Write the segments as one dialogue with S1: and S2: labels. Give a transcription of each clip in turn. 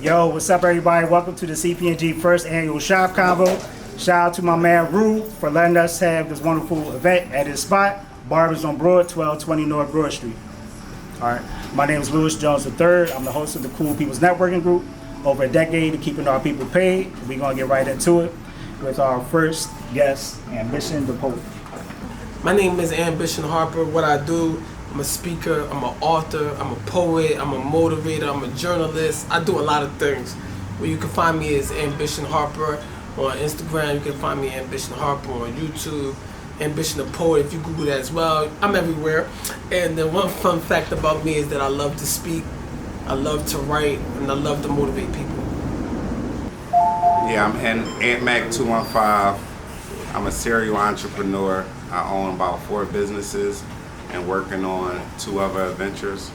S1: Yo, what's up, everybody? Welcome to the CP&G first annual shop convo. Shout out to my man Rue for letting us have this wonderful event at his spot, Barber's on Broad, 1220 North Broad Street. All right, my name is Lewis Jones III. I'm the host of the Cool People's Networking Group. Over a decade of keeping our people paid. We're gonna get right into it with our first guest, Ambition the Poet.
S2: My name is Ambition Harper. What I do, I'm a speaker, I'm an author, I'm a poet, I'm a motivator, I'm a journalist. I do a lot of things. Where you can find me is Ambition Harper on Instagram. You can find me Ambition Harper on YouTube. Ambition the Poet, if you Google that as well. I'm everywhere. And the one fun fact about me is that I love to speak, I love to write, and I love to motivate people.
S3: Yeah, I'm Ant Mac 215. I'm a serial entrepreneur. I own about 4 businesses and working on 2 other ventures.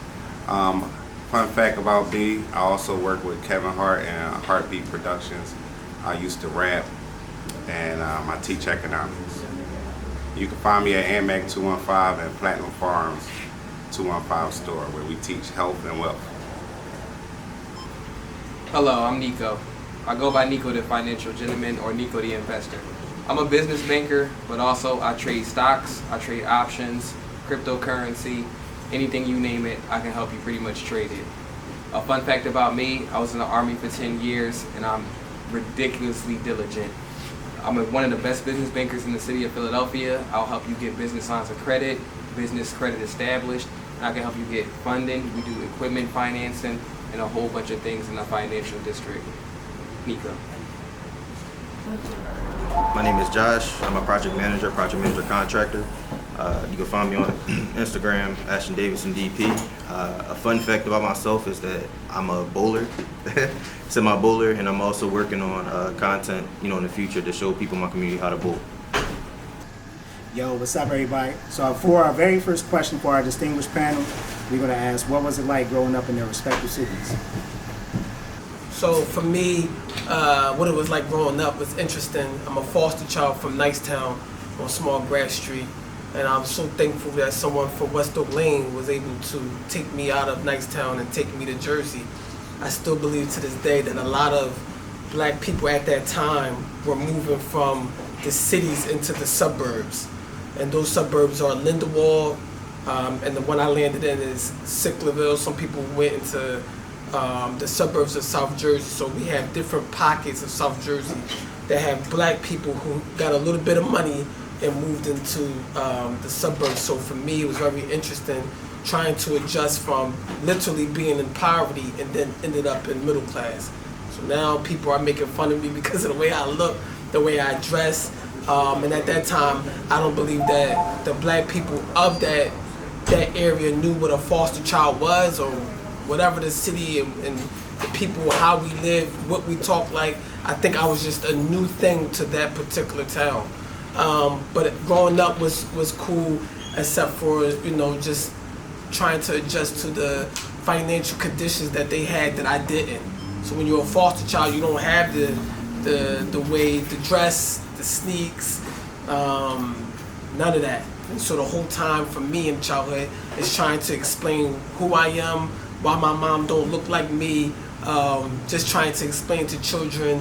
S3: Fun fact about me, I also work with Kevin Hart and Heartbeat Productions. I used to rap and I teach economics. You can find me at Ant Mac 215 and Platinum Farms 215 store where we teach health and wealth.
S4: Hello, I'm Nico. I go by Nico the Financial Gentleman or Nico the Investor. I'm a business banker, but also I trade stocks, I trade options, cryptocurrency, anything you name it, I can help you pretty much trade it. A fun fact about me, I was in the Army for 10 years and I'm ridiculously diligent. I'm one of the best business bankers in the city of Philadelphia. I'll help you get business lines of credit, business credit established, and I can help you get funding. We do equipment financing and a whole bunch of things in the financial district. Nico.
S5: My name is Josh. I'm a project manager contractor. You can find me on Instagram, Ashton Davidson DP. A fun fact about myself is that I'm a bowler, semi-bowler, and I'm also working on content, in the future to show people in my community how to bowl.
S1: Yo, what's up, everybody? So for our very first question for our distinguished panel, we're gonna ask, what was it like growing up in their respective cities?
S2: So for me, what it was like growing up was interesting. I'm a foster child from Nicetown on Small Grass Street, and I'm so thankful that someone from West Oak Lane was able to take me out of Nicetown and take me to Jersey. I still believe to this day that a lot of black people at that time were moving from the cities into the suburbs, and those suburbs are Lindenwold, and the one I landed in is Sicklerville. Some people went into the suburbs of South Jersey, so we have different pockets of South Jersey that have black people who got a little bit of money and moved into the suburbs. So for me, it was very interesting trying to adjust from literally being in poverty and then ended up in middle class. So now people are making fun of me because of the way I look, the way I dress, and at that time, I don't believe that the black people of that area knew what a foster child was, or whatever the city and the people, how we live, what we talk like. I think I was just a new thing to that particular town. But growing up was cool, except for, just trying to adjust to the financial conditions that they had that I didn't. So when you're a foster child, you don't have the way to dress, the sneaks, none of that. And so the whole time for me in childhood is trying to explain who I am, why my mom don't look like me, just trying to explain to children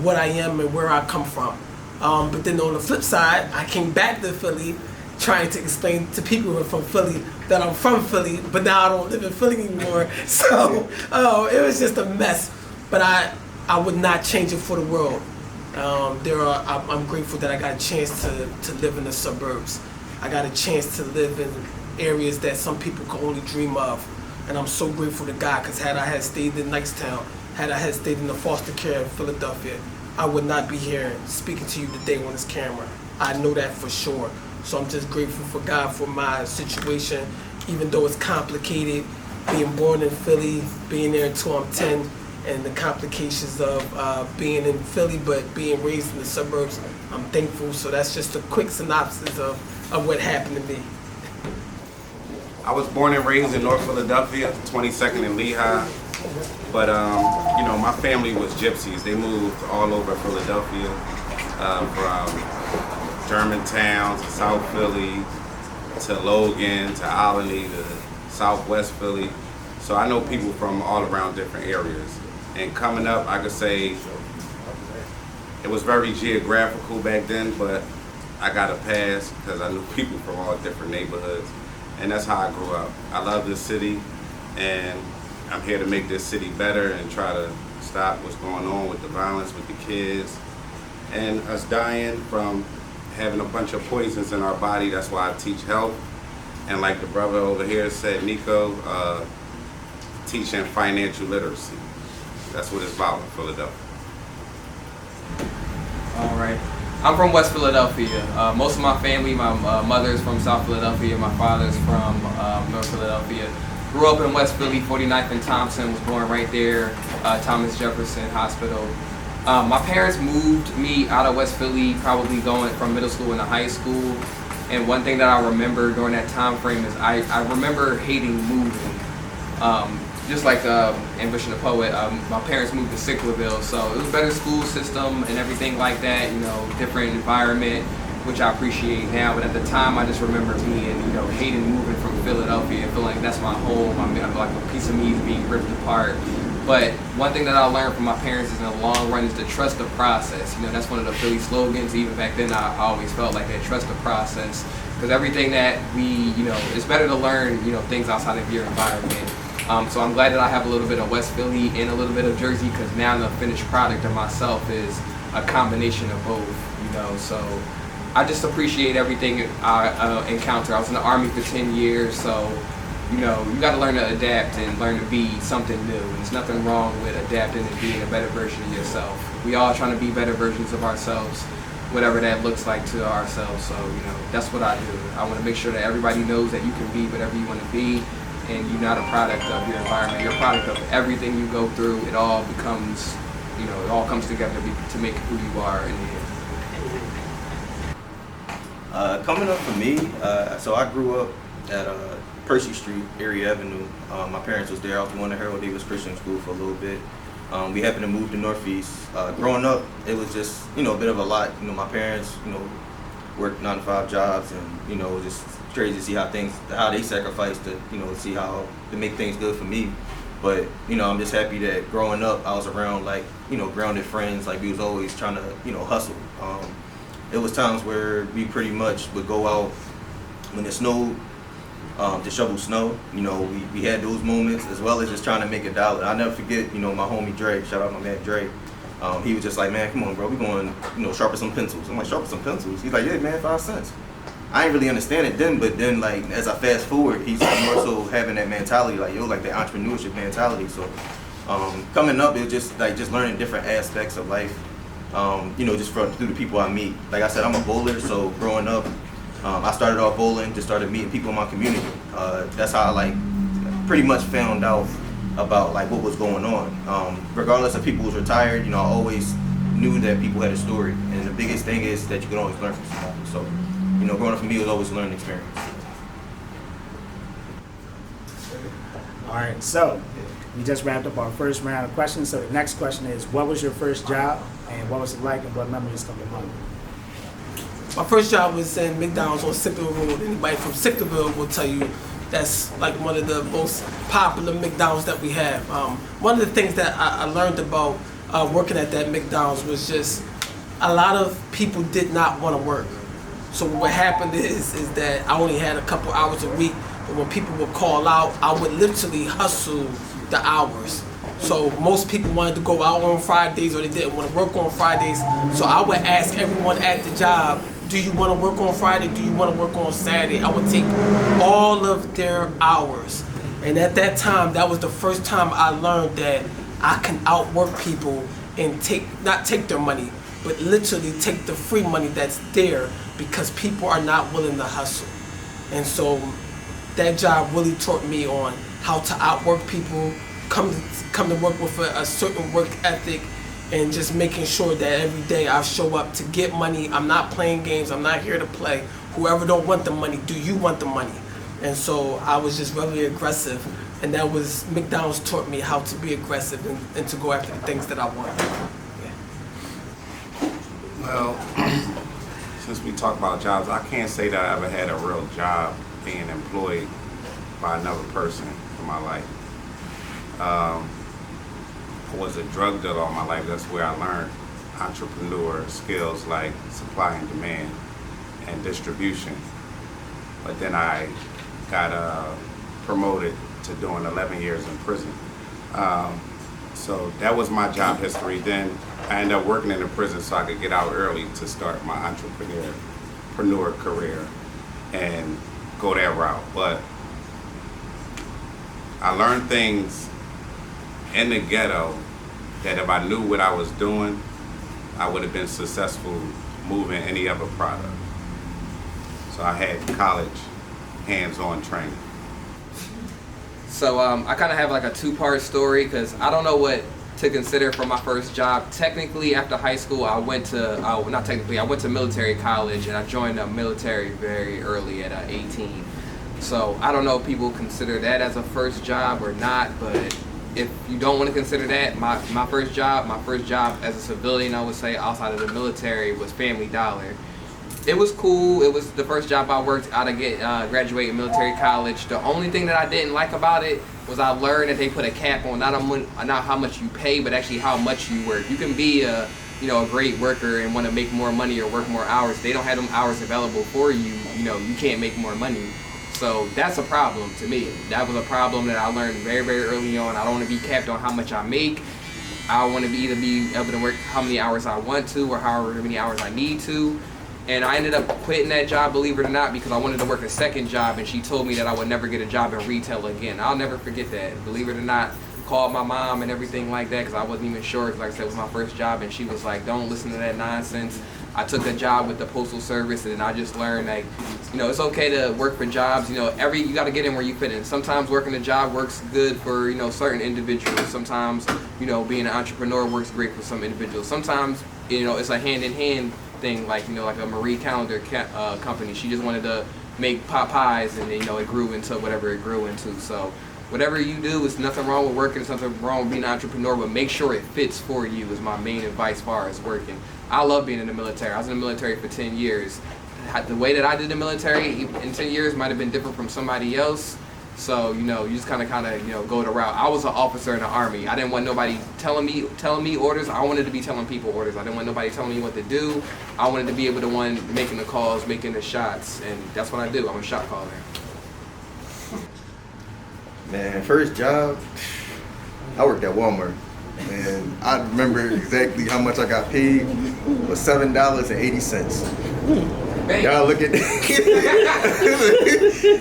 S2: what I am and where I come from. But then on the flip side, I came back to Philly trying to explain to people who are from Philly that I'm from Philly, but now I don't live in Philly anymore. So it was just a mess. But I would not change it for the world. I'm grateful that I got a chance to live in the suburbs. I got a chance to live in areas that some people can only dream of. And I'm so grateful to God, because had I had stayed in Nicetown, had I had stayed in the foster care in Philadelphia, I would not be here speaking to you today on this camera. I know that for sure. So I'm just grateful for God for my situation, even though it's complicated, being born in Philly, being there until I'm 10, and the complications of being in Philly but being raised in the suburbs. I'm thankful. So that's just a quick synopsis of what happened to me.
S3: I was born and raised in North Philadelphia, 22nd and Lehigh. But my family was gypsies. They moved all over Philadelphia, from Germantown to South Philly to Logan to Albany to Southwest Philly. So I know people from all around different areas. And coming up, I could say it was very geographical back then, but I got a pass because I knew people from all different neighborhoods. And that's how I grew up. I love this city, and I'm here to make this city better and try to stop what's going on with the violence with the kids and us dying from having a bunch of poisons in our body. That's why I teach health. And like the brother over here said, Nico, teaching financial literacy. That's what it's about in Philadelphia.
S4: All right. I'm from West Philadelphia. Most of my family, my mother's from South Philadelphia, my father's from North Philadelphia. Grew up in West Philly, 49th and Thompson, was born right there, Thomas Jefferson Hospital. My parents moved me out of West Philly, probably going from middle school into high school. And one thing that I remember during that time frame is I remember hating moving. Just like Ambition the Poet, my parents moved to Sicklerville, so it was a better school system and everything like that, you know, different environment, which I appreciate now. But at the time, I just remember being, you know, hating moving from Philadelphia, feeling like that's my home. I'm like a piece of me is being ripped apart. But one thing that I learned from my parents is in the long run is to trust the process. You know, that's one of the Philly slogans. Even back then, I always felt like that, trust the process. Because everything that it's better to learn, you know, things outside of your environment. So I'm glad that I have a little bit of West Philly and a little bit of Jersey, because now the finished product of myself is a combination of both, you know. So I just appreciate everything I encounter. I was in the Army for 10 years, so, you know, you got to learn to adapt and learn to be something new. And there's nothing wrong with adapting and being a better version of yourself. We all trying to be better versions of ourselves, whatever that looks like to ourselves. So, you know, that's what I do. I want to make sure that everybody knows that you can be whatever you want to be, and you're not a product of your environment. You're a product of everything you go through. It all becomes, you know, it all comes together to make who you are in the end.
S5: Coming up for me, so I grew up at Percy Street, Erie Avenue. My parents was there. I was going to Harold Davis Christian School for a little bit. We happened to move to Northeast. Growing up, it was just, you know, a bit of a lot. You know, my parents, you know, worked 9-to-5 jobs, and, you know, just crazy to see how they sacrificed to, you know, see how to make things good for me. But, you know, I'm just happy that growing up, I was around, like, you know, grounded friends. Like, we was always trying to, you know, hustle. It was times where we pretty much would go out when it snowed to shovel snow. You know, we had those moments, as well as just trying to make $1. I'll never forget, you know, my homie Dre, shout out my man Dre. He was just like, man, come on, bro, we going, you know, sharpen some pencils. I'm like, sharpen some pencils? He's like, yeah, man, 5 cents. I didn't really understand it then, but then, like, as I fast forward, he's more so having that mentality, like, yo, like that entrepreneurship mentality. So coming up, it was just like just learning different aspects of life, you know, just through the people I meet. Like I said, I'm a bowler, so growing up, I started off bowling, just started meeting people in my community. That's how I, like, pretty much found out about, like, what was going on. Regardless if people was retired, you know, I always knew that people had a story, and the biggest thing is that you can always learn from somebody. So, you know, growing up for me was always a learning experience.
S1: All right, so we just wrapped up our first round of questions. So the next question is, what was your first job, and what was it like, and what memories come to mind?
S2: My first job was in McDonald's on Sicklerville Road. Anybody from Sicklerville will tell you that's like one of the most popular McDonald's that we have. One of the things that I learned about working at that McDonald's was just a lot of people did not want to work. So what happened is that I only had a couple hours a week, but when people would call out, I would literally hustle the hours. So most people wanted to go out on Fridays, or they didn't want to work on Fridays. So I would ask everyone at the job, do you want to work on Friday? Do you want to work on Saturday? I would take all of their hours. And at that time, that was the first time I learned that I can outwork people and not take their money, but literally take the free money that's there, because people are not willing to hustle. And so that job really taught me on how to outwork people, come to work with a certain work ethic, and just making sure that every day I show up to get money. I'm not playing games. I'm not here to play. Whoever don't want the money, do you want the money? And so I was just really aggressive, and that was, McDonald's taught me how to be aggressive and to go after the things that I want. Yeah.
S3: Well, since we talk about jobs, I can't say that I ever had a real job being employed by another person in my life. was a drug dealer all my life. That's where I learned entrepreneur skills like supply and demand and distribution. But then I got promoted to doing 11 years in prison. So that was my job history. Then I ended up working in the prison so I could get out early to start my entrepreneur career and go that route. But I learned things in the ghetto that if I knew what I was doing, I would have been successful moving any other product. So I had college hands-on training.
S4: So I kind of have like a two-part story because I don't know what to consider for my first job. Technically, after high school, I went to military college, and I joined the military very early at 18. So I don't know if people consider that as a first job or not, but if you don't want to consider that, my first job as a civilian, I would say, outside of the military, was Family Dollar. It was cool. It was the first job I worked out of graduating military college. The only thing that I didn't like about it was I learned that they put a cap on not how much you pay, but actually how much you work. You can be a great worker and want to make more money or work more hours. They don't have them hours available for you. You can't make more money. So that's a problem to me. That was a problem that I learned very, very early on. I don't want to be capped on how much I make. I want to either be able to work how many hours I want to or however many hours I need to. And I ended up quitting that job, believe it or not, because I wanted to work a second job, and she told me that I would never get a job in retail again. I'll never forget that. Believe it or not, called my mom and everything like that because I wasn't even sure. Like I said, it was my first job, and she was like, don't listen to that nonsense. I took a job with the Postal Service, and I just learned, like, it's okay to work for jobs. You got to get in where you fit in. Sometimes working a job works good for, certain individuals. Sometimes, being an entrepreneur works great for some individuals. Sometimes, it's a hand-in-hand thing, like a Marie Calendar company. She just wanted to make pot pies, and it grew into whatever it grew into. So whatever you do, there's nothing wrong with working, there's nothing wrong with being an entrepreneur, but make sure it fits for you is my main advice as far as working. I love being in the military. I was in the military for 10 years. The way that I did the military in 10 years might have been different from somebody else. So, you just kind of go the route. I was an officer in the Army. I didn't want nobody telling me orders. I wanted to be telling people orders. I didn't want nobody telling me what to do. I wanted to be able to making the calls, making the shots, and that's what I do. I'm a shot caller.
S5: Man, first job, I worked at Walmart. And I remember exactly how much I got paid. It was $7.80. Y'all look at that.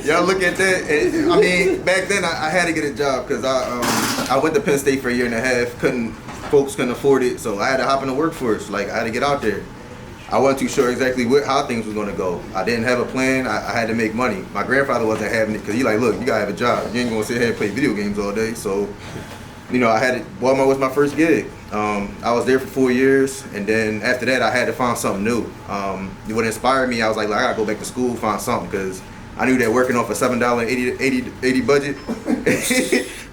S5: Y'all look at that. And, I mean, back then I had to get a job because I went to Penn State for a year and a half. Folks couldn't afford it, so I had to hop in the workforce. Like, I had to get out there. I wasn't too sure exactly how things was gonna go. I didn't have a plan. I had to make money. My grandfather wasn't having it because he like, look, you gotta have a job. You ain't gonna sit here and play video games all day. So, Walmart was my first gig. I was there for 4 years, and then after that, I had to find something new. What inspired me, I was like, I gotta go back to school, find something, because I knew that working off a $7.80 budget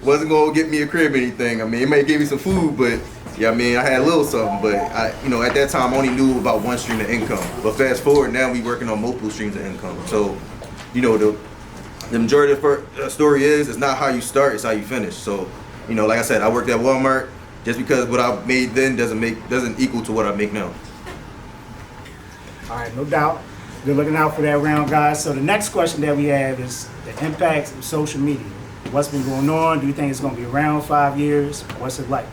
S5: wasn't gonna get me a crib or anything. I mean, it may give me some food, but I had a little something. But at that time, I only knew about one stream of income. But fast forward, now we working on multiple streams of income. So, the majority of the story is, it's not how you start, it's how you finish. So, like I said, I worked at Walmart. Just because what I made then doesn't equal to what I make now.
S1: All right, no doubt. Good looking out for that round, guys. So the next question that we have is the impact of social media. What's been going on? Do you think it's going to be around 5 years? What's it like?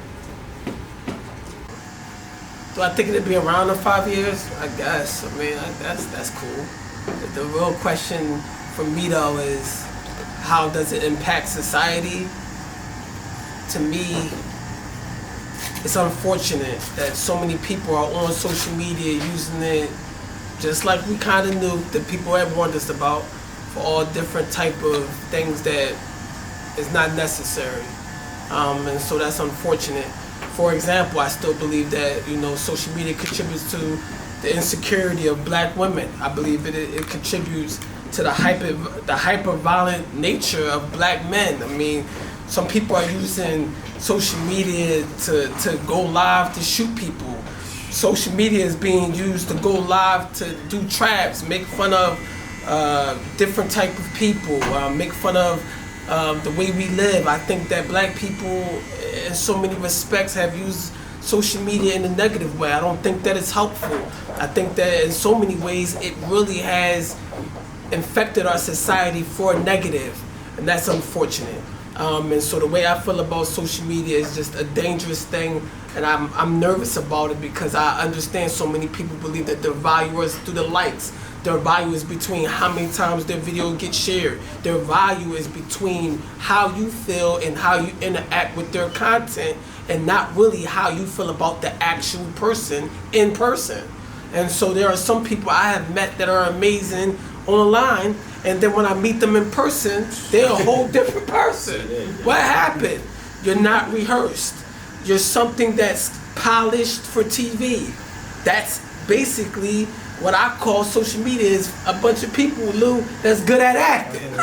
S2: Do I think it'll be around in 5 years? I guess. That's cool. The real question for me though is, how does it impact society? To me, it's unfortunate that so many people are on social media using it just like we kind of knew that people had warned us about, for all different type of things that is not necessary. And so that's unfortunate. For example, I still believe that social media contributes to the insecurity of black women. I believe it contributes to the hyper violent nature of black men. I mean, some people are using social media to go live to shoot people. Social media is being used to go live to do traps, make fun of different type of people, make fun of the way we live. I think that black people, in so many respects, have used social media in a negative way. I don't think that it's helpful. I think that in so many ways it really has infected our society for negative, and that's unfortunate. And so the way I feel about social media is just a dangerous thing, and I'm nervous about it because I understand so many people believe that their value is through the likes. Their value is between how many times their video gets shared. Their value is between how you feel and how you interact with their content, and not really how you feel about the actual person in person. And so there are some people I have met that are amazing online, and then when I meet them in person, they're a whole different person. What happened? You're not rehearsed. You're something that's polished for TV. That's basically what I call social media, is a bunch of people, Lou, that's good at acting.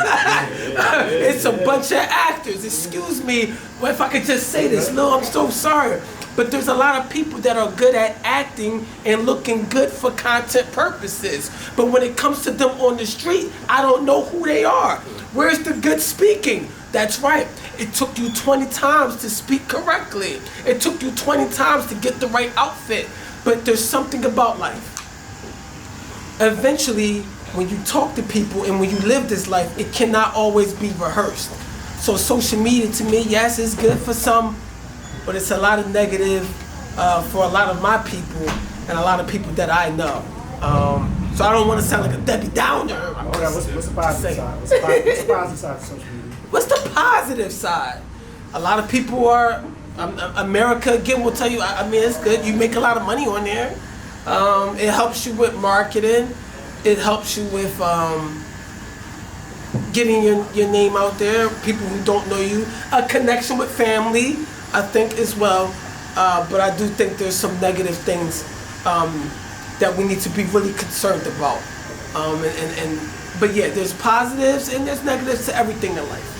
S2: It's a bunch of actors. Excuse me if I could just say this, Lou, I'm so sorry. But there's a lot of people that are good at acting and looking good for content purposes. But when it comes to them on the street, I don't know who they are. Where's the good speaking? That's right. It took you 20 times to speak correctly. It took you 20 times to get the right outfit. But there's something about life. Eventually, when you talk to people and when you live this life, it cannot always be rehearsed. So social media, to me, yes, it's good for some, but it's a lot of negative for a lot of my people and a lot of people that I know. So I don't want to sound like a Debbie Downer.
S1: Okay, what's the positive side? What's the positive side of social media?
S2: What's the positive side? A lot of people are, America again will tell you, I mean, it's good. You make a lot of money on there. It helps you with marketing. It helps you with getting your name out there, people who don't know you. A connection with family, I think, as well. But I do think there's some negative things that we need to be really concerned about. But yeah, there's positives and there's negatives to everything in life.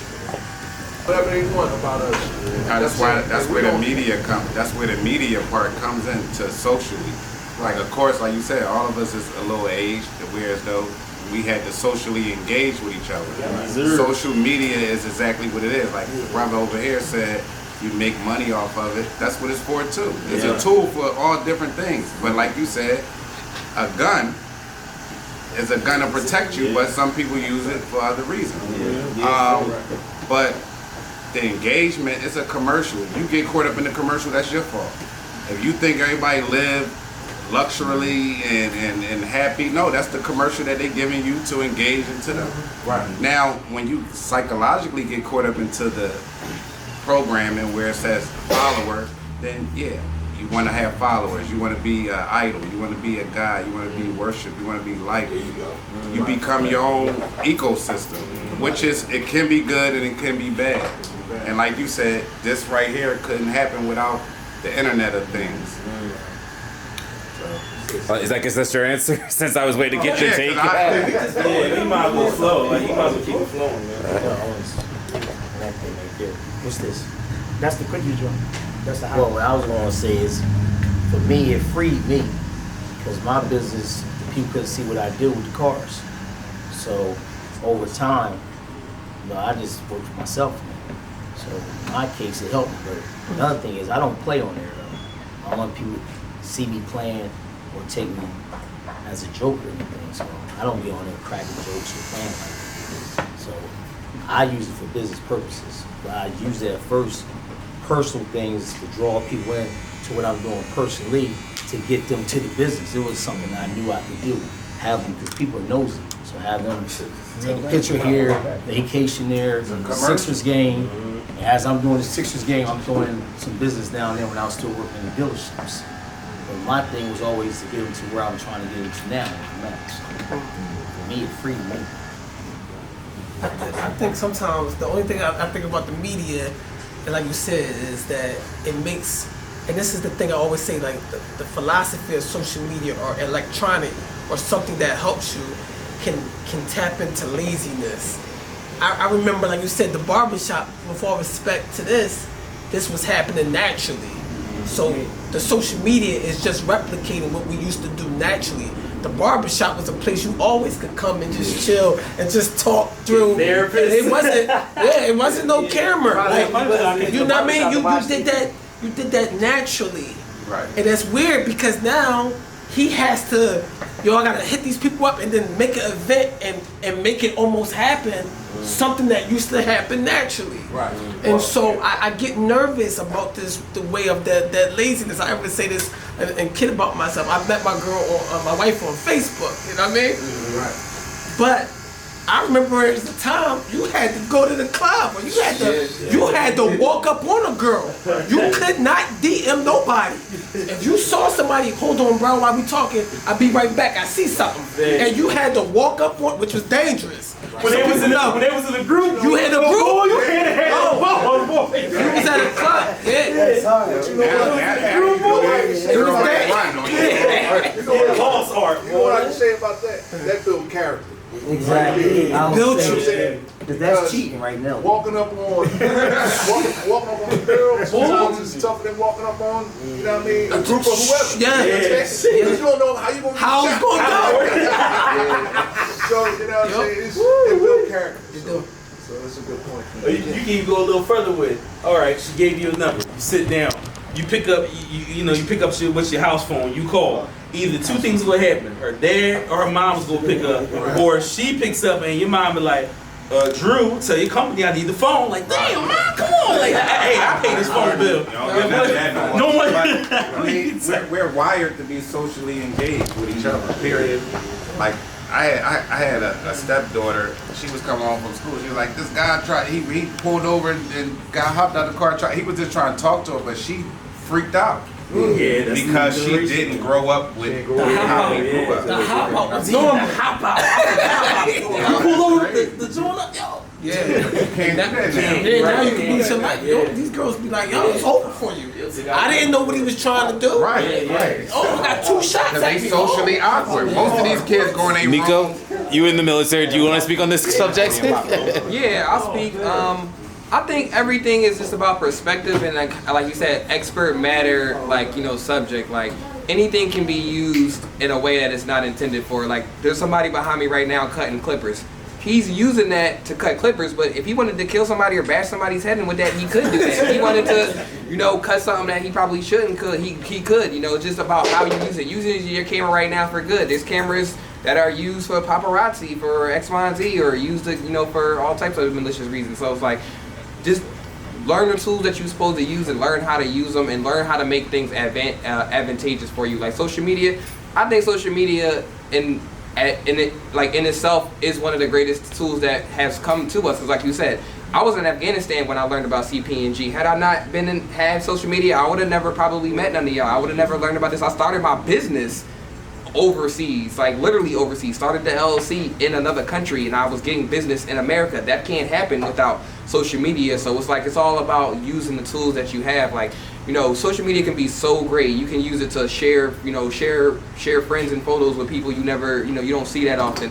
S6: Whatever they want about us.
S3: That's where the media comes. That's where the media part comes into socially. Like, of course, like you said, all of us is a little aged, whereas though we had to socially engage with each other.
S6: Yeah,
S3: social media is exactly what it is. Like the brother over here said, you make money off of it. That's what it's for too. It's a tool for all different things. But like you said, a gun is a gun to protect you, but some people use it for other reasons. But the engagement is a commercial. You get caught up in the commercial, that's your fault. If you think everybody live luxuriously and happy, no, that's the commercial that they're giving you to engage into them.
S6: Right.
S3: Now, when you psychologically get caught up into the programming where it says follower, then yeah, you want to have followers. You want to be an idol. You want to be a guy. You want to be worshipped. You want to be liked. You become your own ecosystem, which is, it can be good and it can be bad. And like you said, this right here couldn't happen without the Internet of Things.
S7: Is that your answer? Since I was waiting to get your take.
S6: He might as well flow. Like, he might as well keep it flowing, man.
S8: What's this?
S1: That's the quickie joint. That's the
S8: Well, what I was going to say is, for me, it freed me. Because my business, the people couldn't see what I do with the cars. So, over time, I just work for myself now. So, in my case, it helped me. But another thing is, I don't play on there, though. I don't want people to see me playing or take me as a joke or anything. So, I don't be on there cracking jokes or playing like that. So, I use it for business purposes. But I use it at first, personal things to draw people in to what I'm doing personally to get them to the business. It was something that I knew I could do. Have them, because people are nosy. So have them take a picture here, vacation there, Sixers game. And as I'm doing the Sixers game, I'm doing some business down there when I was still working in the dealerships. But my thing was always to get them to where I was trying to get them to now. So for me, it freed me.
S2: I think sometimes the only thing I think about the media, and like you said, is that it makes, and this is the thing I always say, like the philosophy of social media or electronic or something that helps you can tap into laziness. I remember, like you said, the barbershop, with all respect to this was happening naturally. So the social media is just replicating what we used to do naturally. the barbershop was a place you always could come and just chill and just talk through. And it wasn't no camera. Like, you know what I mean? You did that naturally.
S3: Right.
S2: And that's weird because now he has to, I gotta hit these people up and then make an event and make it almost happen, something that used to happen naturally.
S3: Right.
S2: And so I get nervous about this, the way of that laziness. I ever say this and kid about myself. I met my girl, my wife on Facebook, you know what I mean?
S3: Right.
S2: But I remember at the time you had to go to the club, or you had to walk up on a girl. You could not DM nobody. If you saw somebody, hold on, bro, while we talking, I'll be right back. I see something, and you had to walk up on, which was dangerous.
S6: When they was in the group,
S2: You had a group.
S6: you had a boy.
S2: You was at a club. Yeah.
S6: You know what lost art,
S9: You know what I
S6: boy.
S9: can say about that? That built character.
S8: Exactly.
S2: Built you.
S8: Because that's cheating right now.
S9: Walking up on, walking up on a girl, sometimes it's tougher than walking up on, you know what I mean, a group of whoever.
S2: Yeah.
S9: You understand? Because you don't know how you gonna
S2: How it's
S9: get shot.
S2: gonna go.
S9: So, you know what I'm saying? It built character. So that's a good point.
S6: You can even go a little further with it. All right, she gave you a number. You sit down. You pick up, you pick up with your house phone. You call. Either two things will happen: her dad or her mom's gonna pick up, or she picks up and your mom be like, "Drew, tell your company I need the phone." Like, damn, mom, come on! Like, hey, I pay this phone bill. No one.
S3: We're wired to be socially engaged with each other. Period. Like I had a stepdaughter. She was coming home from school. She was like, this guy tried. He pulled over and got hopped out of the car. He was just trying to talk to her, but she freaked out.
S6: Yeah, that's
S3: Because she didn't grow up with how we grew up.
S2: The hop out was normal. Hop out.
S6: You pull over the joint up, yo.
S2: Yeah.
S3: You can't do that now.
S2: Yeah, now you can be somebody. These girls be like, yo, it's over for you. I didn't know what he was trying to do.
S3: Right.
S2: Oh, I got 2 shots
S3: Because
S2: at
S3: they
S2: me.
S3: socially awkward. Most of these kids go in their
S7: Nico,
S3: room.
S7: you in the military? Do you want to speak on this subject?
S4: Yeah, I'll speak. I think everything is just about perspective and like you said, expert matter, subject. Like anything can be used in a way that it's not intended for. Like there's somebody behind me right now cutting clippers. He's using that to cut clippers, but if he wanted to kill somebody or bash somebody's head in with that, he could do that. If he wanted to, cut something that he probably shouldn't, he could. It's just about how you use it. Using your camera right now for good. There's cameras that are used for paparazzi, for X, Y, and Z, or used to, for all types of malicious reasons. So it's like, just learn the tools that you're supposed to use and learn how to use them and learn how to make things advantageous for you. Like social media, I think social media in itself is one of the greatest tools that has come to us. Because like you said, I was in Afghanistan when I learned about CP&G. Had I not had social media, I would have never probably met none of y'all. I would have never learned about this. I started my business overseas, like literally overseas. Started the LLC in another country, and I was getting business in America. That can't happen without social media. So it's all about using the tools that you have. Like, social media can be so great. You can use it to share friends and photos with people you never, you don't see that often.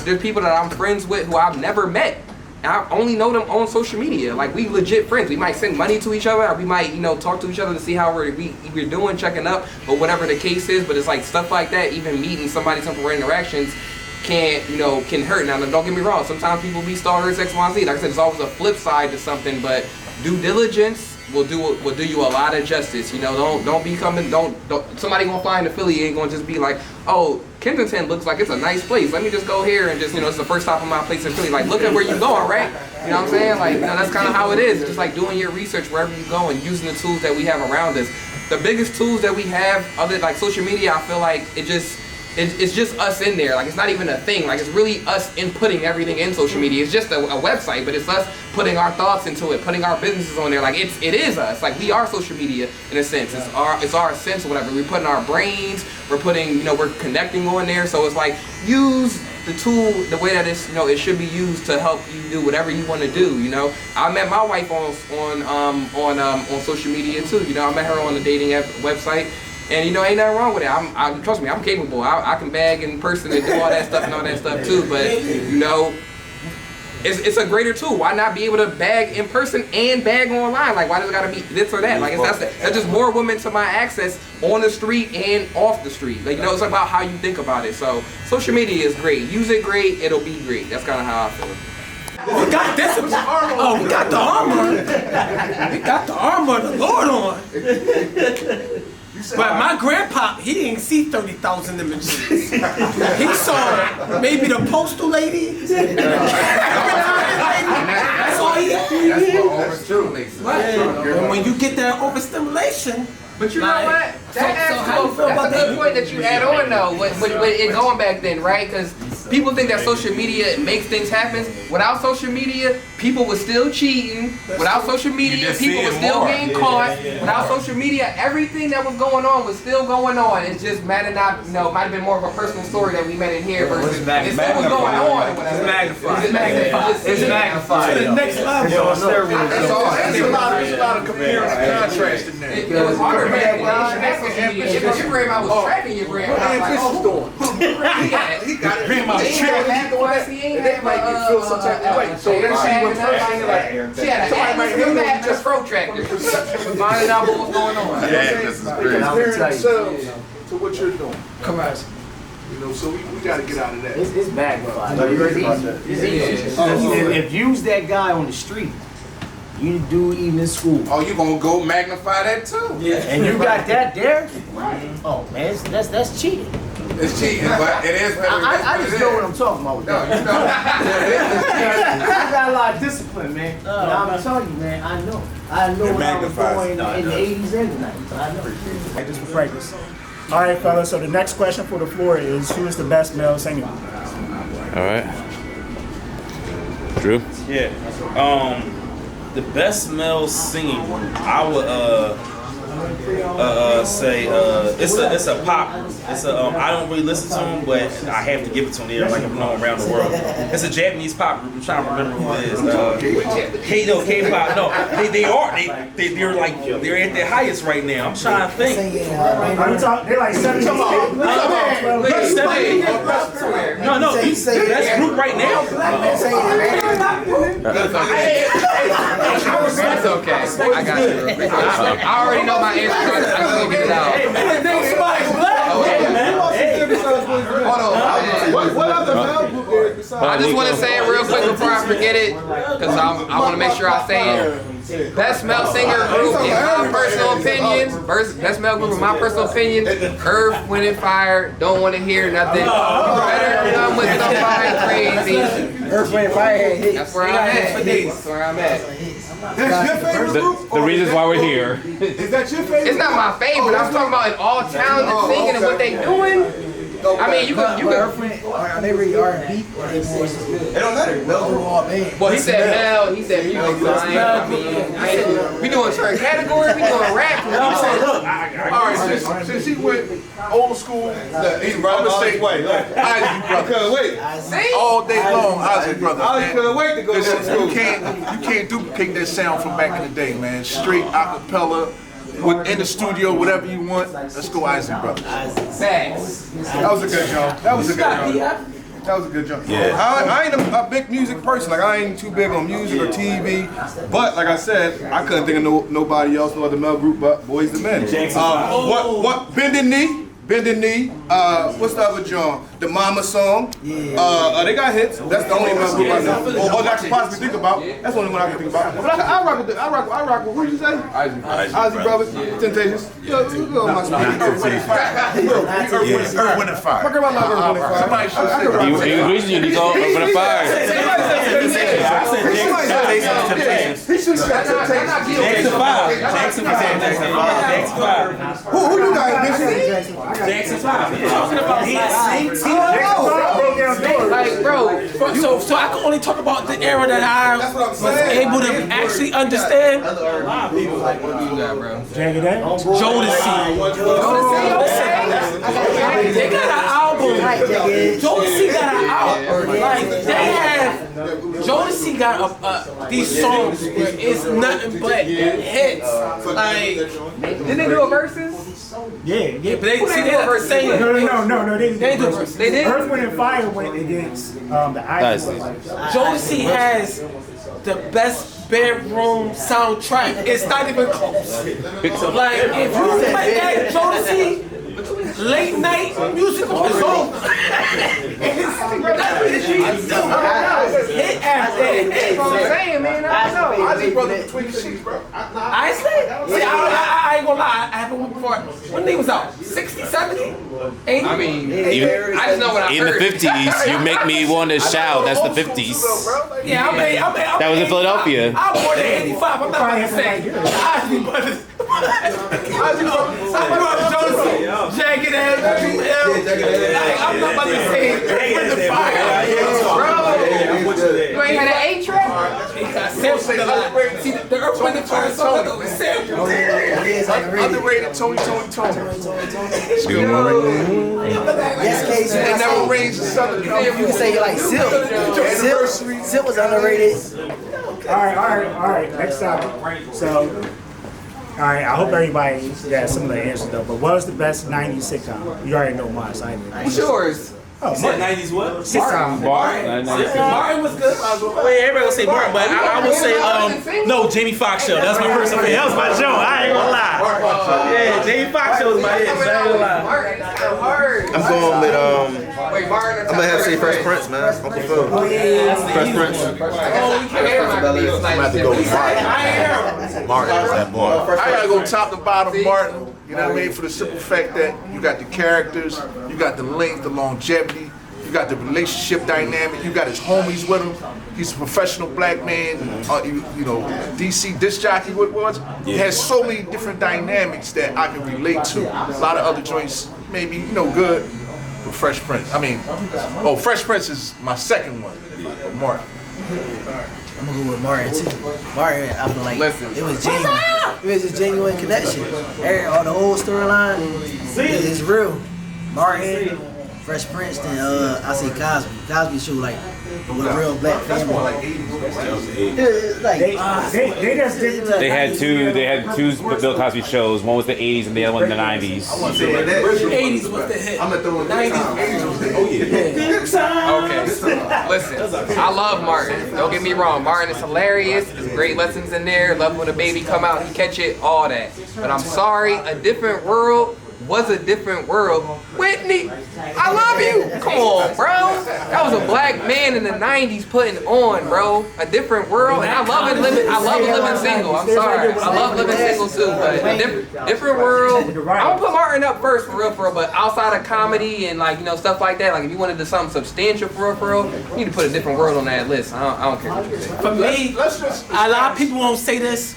S4: There's people that I'm friends with who I've never met. I only know them on social media. Like, we legit friends. We might send money to each other, or we might, talk to each other to see how we're doing, checking up, or whatever the case is. But it's like stuff like that, even meeting somebody, temporary interactions can hurt. Now, don't get me wrong. Sometimes people be stalkers, X, Y, Z. Like I said, there's always a flip side to something, but due diligence will do you a lot of justice. Don't be coming. Don't somebody gonna fly into Philly ain't gonna just be like, oh, Kensington looks like it's a nice place. Let me just go here and just it's the first stop of my place in Philly. Like, look at where you going, right? You know what I'm saying? Like, that's kind of how it is. Just like doing your research wherever you go and using the tools that we have around us. The biggest tools that we have, other like social media, I feel like it's just us in there. Like, it's not even a thing. Like, it's really us inputting everything in social media. It's just a website, but it's us putting our thoughts into it, putting our businesses on there. Like, it is us. Like, we are social media in a sense. It's our sense or whatever. We're putting our brains. We're putting, we're connecting on there. So it's like, use the tool the way that it's, it should be used to help you do whatever you want to do. I met my wife on social media too. I met her on the dating app website. And ain't nothing wrong with it. Trust me, I'm capable. I can bag in person and do all that stuff too. But it's a greater tool. Why not be able to bag in person and bag online? Like, why does it gotta be this or that? Like, that's just more women to my access on the street and off the street. Like, you know, it's about how you think about it. So social media is great. Use it great, it'll be great. That's kind of how I feel.
S2: We got discipline. Oh, we got the armor. We got the armor of the Lord on. But my grandpa, he didn't see 30,000 images. He saw maybe the postal lady. That's all he had.
S3: That's what overstimulates.
S2: And when you get that overstimulation,
S4: But you know what? That's a good point that you add on though, with it going back then, right? Because people think that social media makes things happen. Without social media, people were still cheating. Without social media, people were still getting caught. Without social media, everything that was going on was still going on. It's just might have been more of a personal story that we met in here versus it still was going on.
S6: It's magnified.
S4: It's magnified.
S2: to the next level.
S9: There's a lot of comparing and contrasting there.
S4: It was harder back then. If your grandma was tracking your grandma,
S9: What Chris doing?
S4: he got it.
S9: Grandma's tracking you doing that? And that make you feel some type of way. So then she went first and like,
S4: she had
S9: somebody might hear you just
S4: protractor. Finding out what was going on.
S3: Yeah, this is great.
S9: comparing themselves to what you're doing.
S2: Come on.
S9: You know, so we got to get out of that.
S8: It's magnified. It's easy. If you's that guy on the street, you do even in school,
S3: Oh, you gonna go magnify that too?
S8: and you got that there, oh man, that's cheating.
S3: It's cheating, but it is.
S8: I just know what I'm talking about with
S3: No,
S8: that.
S3: you know.
S8: I got a lot of discipline, man. But I'm telling you, man, I know what I was doing in the 80s and the 90s. I know.
S1: Like this for practice. All right, fellas. So the next question for the floor is, who is the best male singer?
S7: All right. Drew?
S6: Yeah. The best male singing group, I would say it's a pop. It's a I don't really listen to them, but I have to give it to them. They're like I'm known around the world. It's a Japanese pop group. I'm trying to remember who it is. K-pop. No, they're like they're at their highest right now. I'm trying to think.
S1: They're like 17.
S6: No, that's group right now.
S4: It's okay. I got you. I already know my answer. I just gonna get it out.
S9: What other male group there is besides?
S4: I just want to say it real quick before I forget it, because I want to make sure I say it. Best male singer group in my personal opinion. Best male group in my personal opinion. Earth, Wind and Fire. Don't want to hear nothing. Better done with somebody crazy.
S8: Earth, Wind, Fire.
S4: That's where I'm at. That's where I'm at.
S9: That's your favorite group?
S7: The reasons why we're here.
S9: Is that your favorite?
S4: It's not my favorite. I'm talking about in all talented singing and what they doing. I mean, you could.
S8: Are they really R&B?
S9: It don't matter.
S4: Well, he said Mel. He said music. So I mean, we doing certain categories. We doing rap.
S9: All right, since he went old school, he's brother state way. Isaac brother. Wait.
S4: See?
S9: All day long, Isaac brother.
S6: I couldn't wait to go to school.
S9: You can't duplicate that sound from back in the day, man. Straight acapella. In the studio, whatever you want. Let's go, Isaac brothers.
S4: Facts.
S9: That was a good jump. That was a good jump. Yeah. I ain't a big music person. Like I ain't too big on music or TV. But like I said, I couldn't think of nobody else, no other male group but Boys II Men. What? Bending Knee. What's the other John? The Mama song. Yeah. They got hits. That's the only male group I know. Or that I can possibly think about. That's the only one I can think about. But I rock with I rock with. What did you say? Isaac Brothers. Temptations. Yo, my speed. Earth, Wind and Fire. Earth, Wind and Fire. Fuck about Earth, Wind and Fire. Somebody should say.
S7: You reason you need to go Earth, Wind and Fire.
S9: He should have said Temptations.
S6: Jackson 5.
S9: Who you guys missing?
S6: Jackson 5. Talking about
S2: Like, bro, so I can only talk about the era that I was able to actually understand. Jodeci. They got an album. Jodeci got an album. Like, they have. Jodeci got these songs where it's nothing but hits. Like,
S4: Didn't they do a verses?
S1: Yeah.
S2: But they see they're the same.
S1: No. They
S2: They
S1: didn't.
S2: do. They did.
S1: Earth, Wind, and Fire went against the
S7: Nice.
S1: Icon.
S2: Jodeci has the best bedroom soundtrack. It's not even close. Like if you play that Jodeci late night musical, it's over. Hit after hit.
S9: That's what I'm saying, man. I don't know. I just brother between the sheets, bro.
S2: I ain't gonna lie, I haven't went before. When they was out? 60, 70? 80?
S4: I mean,
S7: Even,
S4: I just know what I
S7: in the
S4: heard.
S7: 50s, you make me want to shout. That's the 50s.
S2: Yeah, I mean,
S7: That was in Philadelphia.
S2: I'm more than 85. I'm not about to say. Ozzy Brothers. Jodeci, Jagged Edge, 2L. I'm not about to say Wind and Fire.
S10: You ain't had an 8-track?
S2: Sampled a lot. See, the Earth, Wind and Fire song was sampled.
S9: Underrated Tony.
S11: Yes, Casey.
S9: They never raised the Southern
S11: You can say you like Silk. Silk was underrated.
S1: All right. Next topic. So, all right. I hope everybody got similar answers though. But what was the best '90s sitcom? You already know mine. So I didn't.
S4: What's yours?
S1: Oh,
S6: Said 90s what?
S1: sitcom.
S2: Martin was good.
S6: Wait, everybody gonna say Martin, but I would say no, Jamie Foxx show. That's my personal favorite. That was my show. I ain't gonna lie. Yeah, Jamie Foxx show was my hit. So I ain't gonna lie.
S5: I'm going with
S4: Wait, Martin.
S5: I'm gonna have to say Fresh Prince, man. Uncle Phil. Fresh Prince.
S4: I'm about to go with
S9: Martin is that boy. I gotta go top to bottom, Martin. You know what I mean? For the simple fact that you got the characters, you got the length, the longevity, you got the relationship dynamic, you got his homies with him. He's a professional black man, you know, DC disc jockey. What was? He has so many different dynamics that I can relate to. A lot of other joints, maybe good, but Fresh Prince. Fresh Prince is my second one. Martin.
S11: I'm gonna go with Martin too. Martin, I feel like
S4: Listen.
S11: it was genuine. It was a genuine connection. All the whole storyline is real. Martin, Fresh Prince, then I say Cosby. Cosby show like with a real black family. It's like
S1: They just did.
S7: They had two Bill Cosby shows. One was the 80s and the other one in the 90s.
S2: 80s was the hit. 90s.
S4: Okay. Listen, I love Martin. Don't get me wrong. Martin is hilarious. There's great lessons in there. Love when a baby come out, he catch it, all that. But I'm sorry, A Different World was a different world. Whitney, I love you. Come on, bro. That was a black man in the 90s putting on, bro. A Different World. And I love living single. I'm sorry. I love living single too. But a different world. I'm gonna put Martin up first for real. But outside of comedy and stuff like that, like if you wanted to do something substantial for real, you need to put A Different World on that list. I don't care what you say.
S2: For me, a lot of people won't say this,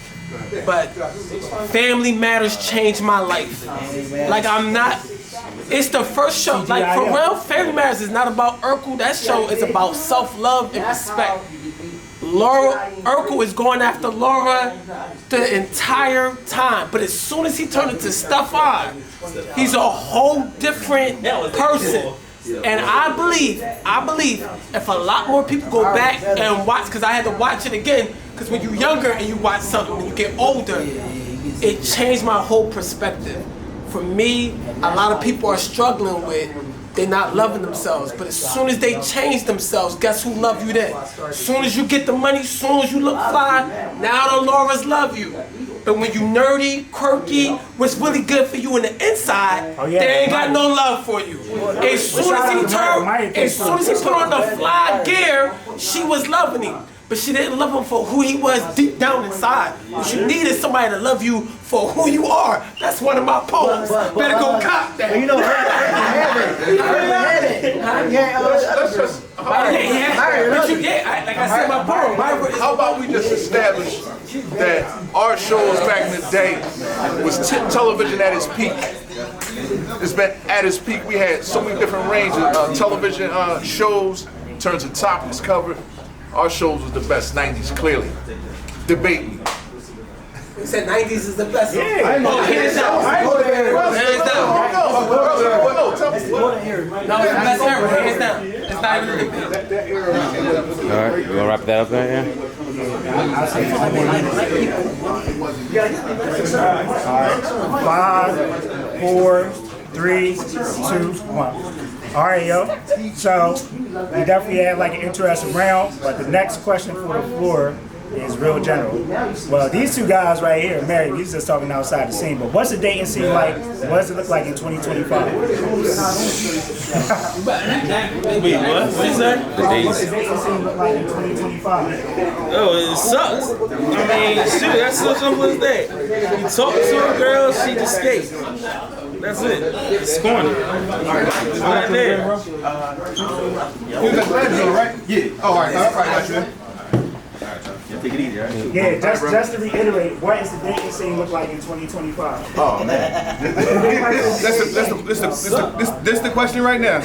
S2: but Family Matters changed my life. Like it's the first show. Like for real, Family Matters is not about Urkel. That show is about self-love and respect. Urkel is going after Laura the entire time, but as soon as he turned into Stefan, he's a whole different person. And I believe if a lot more people go back and watch, because I had to watch it again, because when you're younger and you watch something, when you get older, it changed my whole perspective. For me, a lot of people are struggling with, they're not loving themselves, but as soon as they change themselves, guess who love you then? As soon as you get the money, as soon as you look fly, now the Lauras love you. But when you nerdy, quirky, what's really good for you in the inside, they ain't got no love for you. As soon as he put on the fly gear, she was loving him. But she didn't love him for who he was deep down inside. What you need is somebody to love you for who you are. That's one of my poems. Better go cop that.
S11: you know,
S2: like I said, my poem.
S9: How about we just establish that our shows back in the day was television at its peak. It's been at its peak. We had so many different ranges of television shows in terms of topics covered. Our shows was the best. 90s, clearly. Debate me.
S2: You said 90s is the best.
S1: Yeah.
S2: Hands down. Hands down. No, it's the best ever. Hands down. It's not even a debate.
S7: All right, you gonna wrap that up there? Yeah.
S1: 4, 3, 2, 1. All right, yo. So we definitely had like an interesting round, but the next question for the floor is real general. Well, these two guys right here are married. We're just talking outside the scene. But what's the dating scene like? What does it look like in 2025?
S6: Wait, what? What is that?
S1: The dating scene look like in 2025?
S6: Oh, it sucks. I mean, shoot, that's so simple as that. You talk to a girl, she just skates. That's it. It's corny. It's right there.
S9: You got the right? Yeah. Oh, all right. All right, got you. Take it easy, right?
S1: Yeah, just to reiterate, what does the dating scene look like in 2025?
S9: Oh man, this the question right now.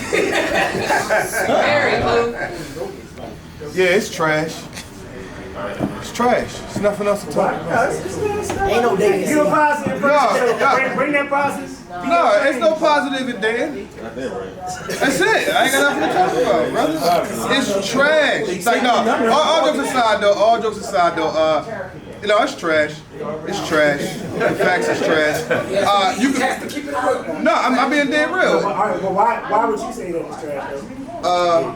S9: Yeah, it's trash. It's trash. There's nothing else to talk about.
S11: Ain't no dating scene.
S1: You a positive person? Bring that positive.
S9: No, it's no positive in Dan. That's it. I ain't got nothing to talk about, brother. It's trash. It's like, no, all jokes aside though, you know, it's trash. It's trash. The facts is trash. You can, no, I'm being dead real.
S1: All right, well, why would you say that it's trash, though?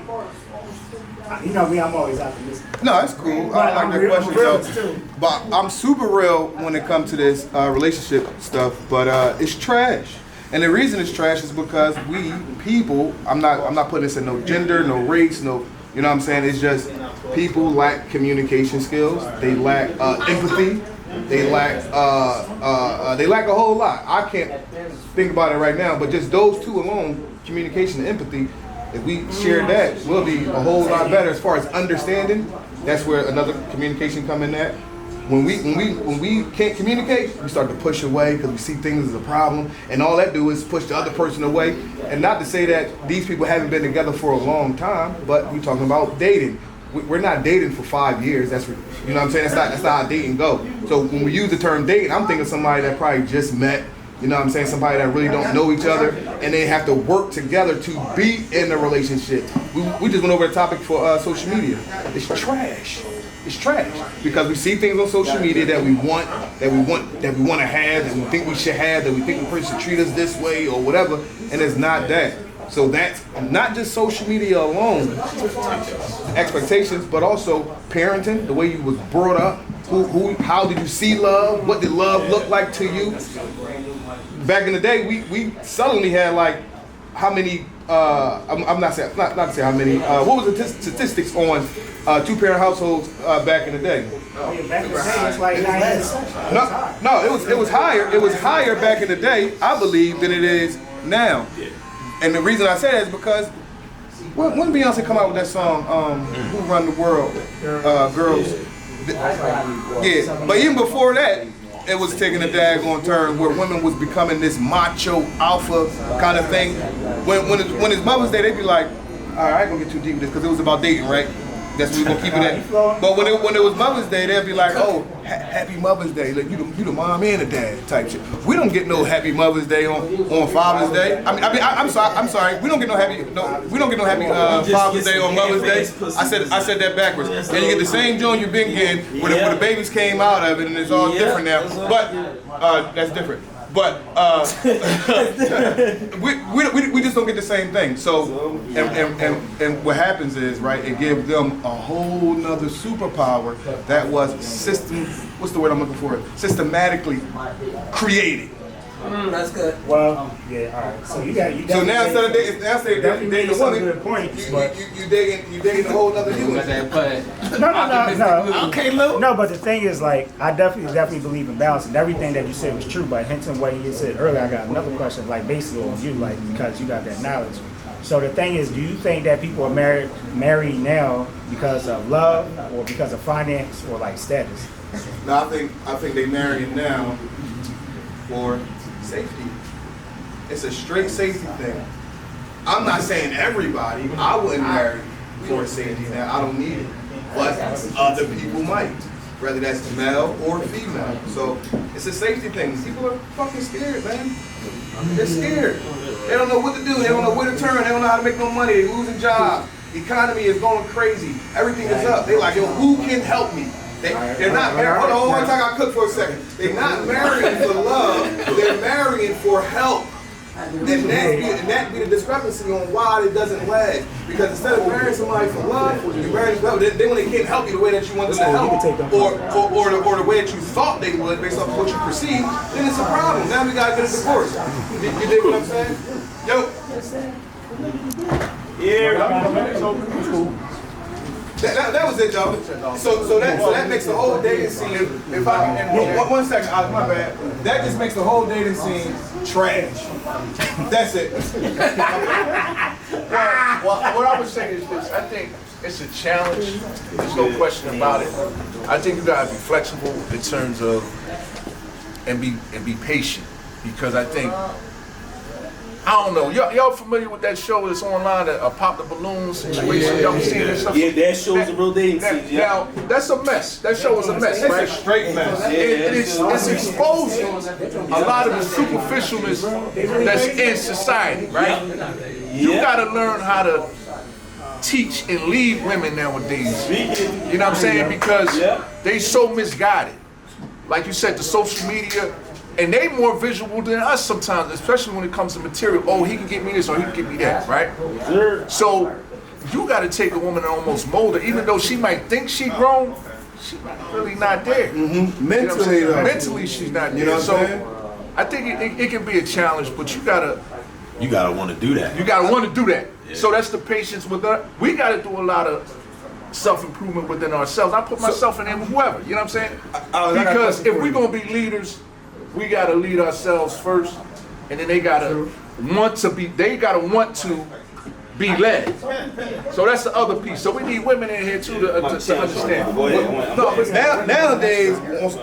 S1: You know me, I'm always optimistic.
S9: No, it's cool. I don't like that question, though. But I'm super real when it comes to this relationship stuff. But it's trash, and the reason it's trash is because we people. I'm not putting this in no gender, no race, no. You know what I'm saying? It's just people lack communication skills. They lack empathy. They lack a whole lot. I can't think about it right now, but just those two alone, communication and empathy. If we share that, we'll be a whole lot better as far as understanding. That's where another communication come in at. When we can't communicate, we start to push away because we see things as a problem, and all that do is push the other person away. And not to say that these people haven't been together for a long time, but we're talking about dating. We're not dating for 5 years. That's, you know what I'm saying. That's not how dating go. So when we use the term dating, I'm thinking somebody that probably just met. You know what I'm saying? Somebody that really don't know each other, and they have to work together to be in a relationship. We just went over the topic for social media. It's trash. It's trash because we see things on social media that we want to have, that we think we should have, that we think the person should treat us this way or whatever, and it's not that. So that's not just social media alone, expectations, but also parenting, the way you was brought up, how did you see love, what did love look like to you? Back in the day, we suddenly had like how many? I'm not saying not to say how many. What was the statistics on two-parent households back in the day?
S1: Back in the day, it's like 90%.
S9: No, it was higher. It was higher back in the day, I believe, than it is now. And the reason I say that is because when Beyonce come out with that song, "Who Run the World," girls. Yeah, but even before that. It was taking a daggone turn where women was becoming this macho alpha kind of thing. When it's Mother's Day, they'd be like, all right, I ain't gonna get too deep with this because it was about dating, right? That's what we're gonna keep it at. But when it was Mother's Day, they'd be like, oh, happy Mother's Day. Like you the mom and the dad type shit. We don't get no happy Mother's Day on Father's Day. I'm sorry. We don't get no happy Father's Day on Mother's Day. I said that backwards. And you get the same joint you've been getting where the babies came out of it, and it's all different now. But that's different. But we just don't get the same thing. So and what happens is, right, it gives them a whole nother superpower that was what's the word I'm looking for? Systematically created.
S2: That's good.
S1: Well, yeah, all right. So you
S9: So now instead of dating a woman,
S1: good points,
S9: you dating a whole other human.
S1: No.
S2: Okay, Lou.
S1: No, but the thing is, like, I definitely believe in balance, and everything that you said was true. But hinting what you said earlier, I got another question, like basically on you, like because you got that knowledge. So the thing is, do you think that people are married now because of love, or because of finance, or like status?
S9: No, I think they marrying now for safety. It's a straight safety thing. I'm not saying everybody. I wouldn't marry for safety now. I don't need it. But other people might, whether that's male or female. So it's a safety thing. People are fucking scared, man. They're scared. They don't know what to do. They don't know where to turn. They don't know how to make no money. They're losing jobs. The economy is going crazy. Everything is up. They're like, yo, who can help me? They're not married. Hold on, one time I cook for a second. They're not marrying for love. They're marrying for help. And that be the discrepancy on why it doesn't last. Because instead of marrying somebody for love, you marry them then when they can't help you the way that you want them to help, or the way that you thought they would based off of what you perceive, then it's a problem. Now we gotta get a divorce. You dig what I'm saying? Yo. Yeah. That was it, though. So that makes the whole dating scene. If I and one second, my bad. That just makes the whole dating scene trash. That's it.
S10: Well, what I would say is this: I think it's a challenge. There's no question about it. I think you gotta be flexible in terms of and be patient, because I think. I don't know. Y'all familiar with that show that's online, that Pop the Balloon situation? Y'all seen this stuff?
S6: Yeah, that show's a real dating scene. Yeah.
S10: Now, that's a mess. That show is a mess, right?
S9: It's a straight mess.
S10: It's exposing a lot of the superficialness that's in society, right? You gotta learn how to teach and lead women nowadays. You know what I'm saying? Because they so misguided. Like you said, the social media. And they more visual than us sometimes, especially when it comes to material. Oh, he can get me this or he can get me that, right? So you got to take a woman and almost mold her, even though she might think she grown, she really not there.
S9: Mentally,
S10: you know mentally she's not there.
S9: You know what I'm saying?
S10: I think it can be a challenge, but you gotta
S12: want to do that.
S10: You gotta want to do that. Yeah. So that's the patience with her. We gotta do a lot of self-improvement within ourselves. I put myself in there with whoever. You know what I'm saying? Because if we're gonna be leaders, we gotta lead ourselves first, and then they gotta want to be led. So that's the other piece. So we need women in here too to understand.
S9: No, but nowadays,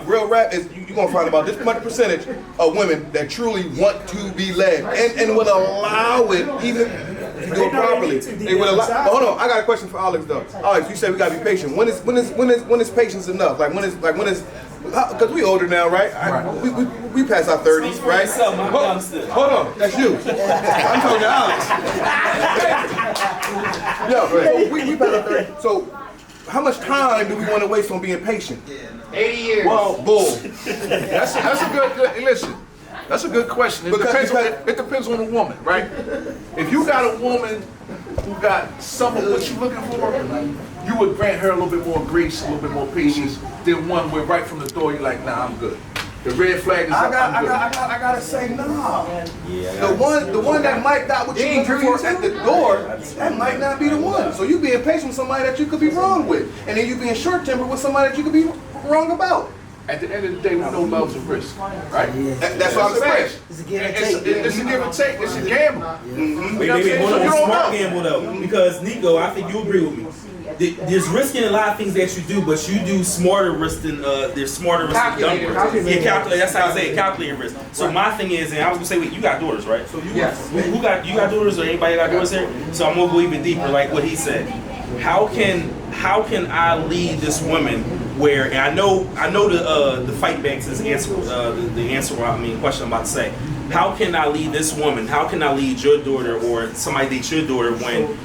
S9: real rap is you're gonna find about this much percentage of women that truly want to be led and will allow it, even if you do it properly. They will allow. But hold on, I got a question for Alex though. Alex, you said we gotta be patient. When is patience enough? When is because we older now, right? We past our 30s, right? Hold on, that's you. I'm talking to Alex. Yo, we past our 30s. So, how much time do we want to waste on being patient?
S4: 80 years.
S9: Well, bull.
S10: That's a good listen. That's a good question. It depends on the woman, right? If you got a woman who got some of what you're looking for, you would grant her a little bit more grace, a little bit more patience than one where right from the door you're like, nah, I'm good. The red flag is up, I'm good.
S9: I gotta say, nah. The one that might not what you looking for at the door, that might not be the one. So you being patient with somebody that you could be wrong with, and then you being short-tempered with somebody that you could be wrong about.
S10: At the end of the day, we know love's a risk, right?
S9: That's what I'm saying.
S11: It's a give and take.
S10: It's a give and take. It's a gamble.
S6: Maybe one of the smart gamble though, because Nico, I think you agree with me. There's risk in a lot of things that you do, but you do smarter risk than there's smarter risk than dumb risk. Yeah, calculate. That's how I say it. Calculated risk. So my thing is, and I was gonna say, wait, you got daughters, right? So you you got daughters, or anybody got daughters here? So I'm gonna go even deeper, like what he said. How can I lead this woman where, and I know the fight back to this answer, question I'm about to say. How can I lead this woman? How can I lead your daughter or somebody that's your daughter when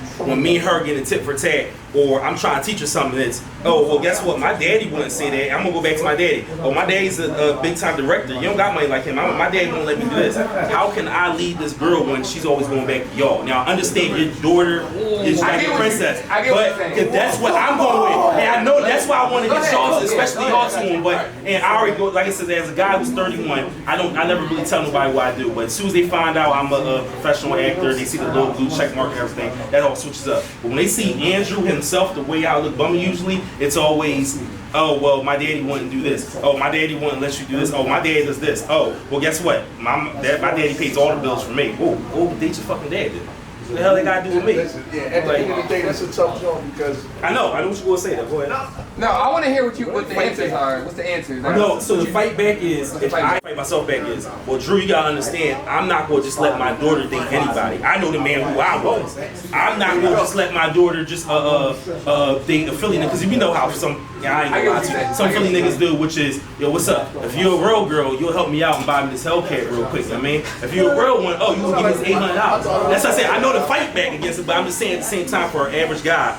S6: me and her get a tit for tat, or I'm trying to teach her something that's, oh, well, guess what? My daddy wouldn't say that. I'm going to go back to my daddy. Oh, my daddy's a big-time director. You don't got money like him. My daddy won't let me do this. How can I lead this girl when she's always going back to y'all? Now, I understand your daughter is like a princess, but that's what I'm going with. And I know that's why I want to get y'all, especially y'all to him. But, and I already go, like I said, as a guy who's 31, I never really tell nobody what I do. But as soon as they find out I'm a professional actor, they see the little blue check mark and everything, that all switches up. But when they see Andrew himself, the way I look bummy usually, it's always, oh, well, my daddy wouldn't do this. Oh, my daddy wouldn't let you do this. Oh, my daddy does this. Oh, well, guess what? My daddy pays all the bills for me. Oh, date your fucking dad then. What the hell they gotta do with me?
S10: Yeah, at the end of the day, that's a tough job because
S6: I know what you're gonna say though. Go ahead.
S4: No, I want to hear what the answers are. What's the answers?
S6: No, so the fight back is, if I fight myself back is, well, Drew, you gotta understand, I'm not gonna just let my daughter date anybody. I know the man who I was. I'm not gonna just let my daughter just date a Philly nigga, because you know how some, I ain't gonna lie to you, some Philly niggas do, which is, yo, what's up? If you're a real girl, you'll help me out and buy me this Hellcat real quick. I mean, if you're a real one, oh, you will give me this $800. That's what I say. I know the fight back against it, but I'm just saying at the same time, for an average guy,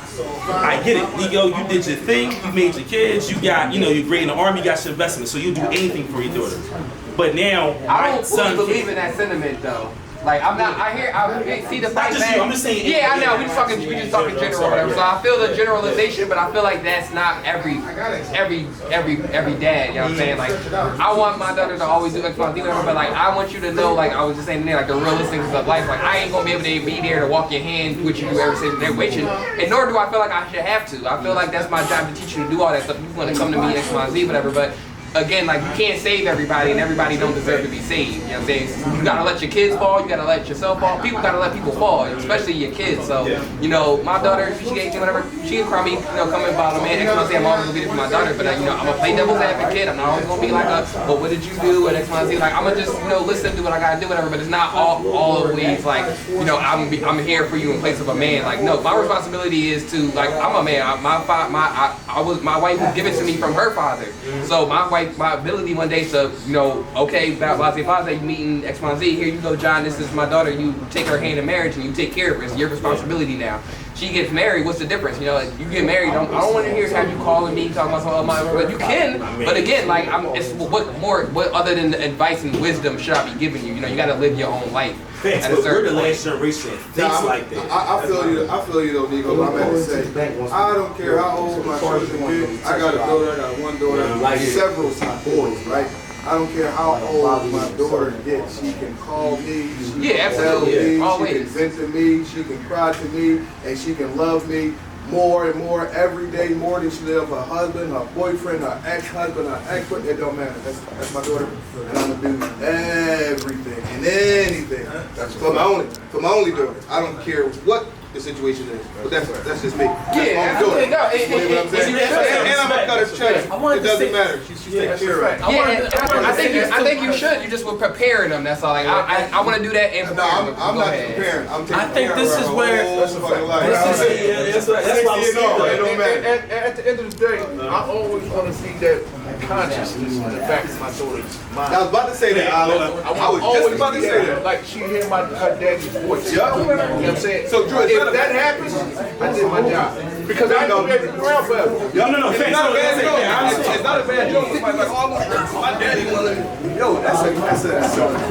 S6: I get it. Nico, you did your thing, you made your kids, you got, you're great in the army, you got your investment, so you'll do anything for your daughter. But now,
S4: I don't fully believe in that sentiment though. Like I'm not. I see the fight
S6: just
S4: back.
S6: you, I'm just saying.
S4: Yeah, I know. We just talking general, or whatever. So I feel the generalization, but I feel like that's not every dad. You know what I'm saying? Like I want my daughter to always do X, Y, Z, whatever. But like I want you to know, like I was just saying there, like the realistic things of life. Like I ain't gonna be able to be there to walk your hand with you every single day with you, and nor do I feel like I should have to. I feel like that's my job to teach you to do all that stuff. You want to come to me X, Y, Z, whatever, but. Again, like you can't save everybody, and everybody don't deserve to be saved. You know what I'm saying? You gotta let your kids fall. You gotta let yourself fall. People gotta let people fall, especially your kids. So, you know, my daughter, if she gets whatever, she can cry me, you know, coming about man. X, Y, Z, I'm always gonna be there for my daughter, but you know, I'm gonna play devil's advocate. I'm not always gonna be like, well, what did you do? And X, Y, Z. Like, I'm gonna just, you know, listen to what I gotta do, whatever. But it's not always like, you know, I'm here for you in place of a man. Like, no, my responsibility is to, like, I'm a man. My wife was given to me from her father. So my ability one day to, you know, okay, Father, you meeting X, Y, Z, here you go, John, this is my daughter, you take her hand in marriage and you take care of her. It's your responsibility now. She gets married, what's the difference? You know, like, you get married, I don't want to hear how you calling me, talking about something, but you can, but again, like, what other than advice and wisdom should I be giving you? You know, you got to live your own life.
S6: At a certain point. We're the last generation that thinks like that.
S9: I feel you though, Nico. I'm about to say, I don't care how old my children get. I got a daughter, I got one daughter, several boys, right? I don't care how old my daughter gets. She can call me, she can tell me, she can vent to me, she can cry to me, and she can love me more and more every day, more than she loves her husband, her boyfriend, her ex-husband, her ex-boyfriend. It don't matter. That's my daughter, and I'm gonna do everything and anything for my only daughter. I don't care what the situation is, but that's just me.
S4: Yeah,
S9: absolutely. No, and I'm gonna cut her check. It doesn't matter. She's taking care of it.
S4: I think you should. You just were preparing them. That's all. Like I want to do that. And
S9: no, I'm not preparing. I'm taking care of her.
S6: This is where that's why
S9: it don't matter.
S10: At the end of the day, I always want to see that consciousness in the back of my daughter's mind.
S9: I was about to say that. I was just about to say that.
S10: Like she hear her daddy's voice.
S9: Yeah.
S10: You know what I'm saying?
S9: So Drew,
S10: if that happens, I did my job. Because I know that around forever.
S6: No.
S9: It's not a bad joke. It's not a bad joke. Somebody like, oh, my daddy wanted. Yo, that's a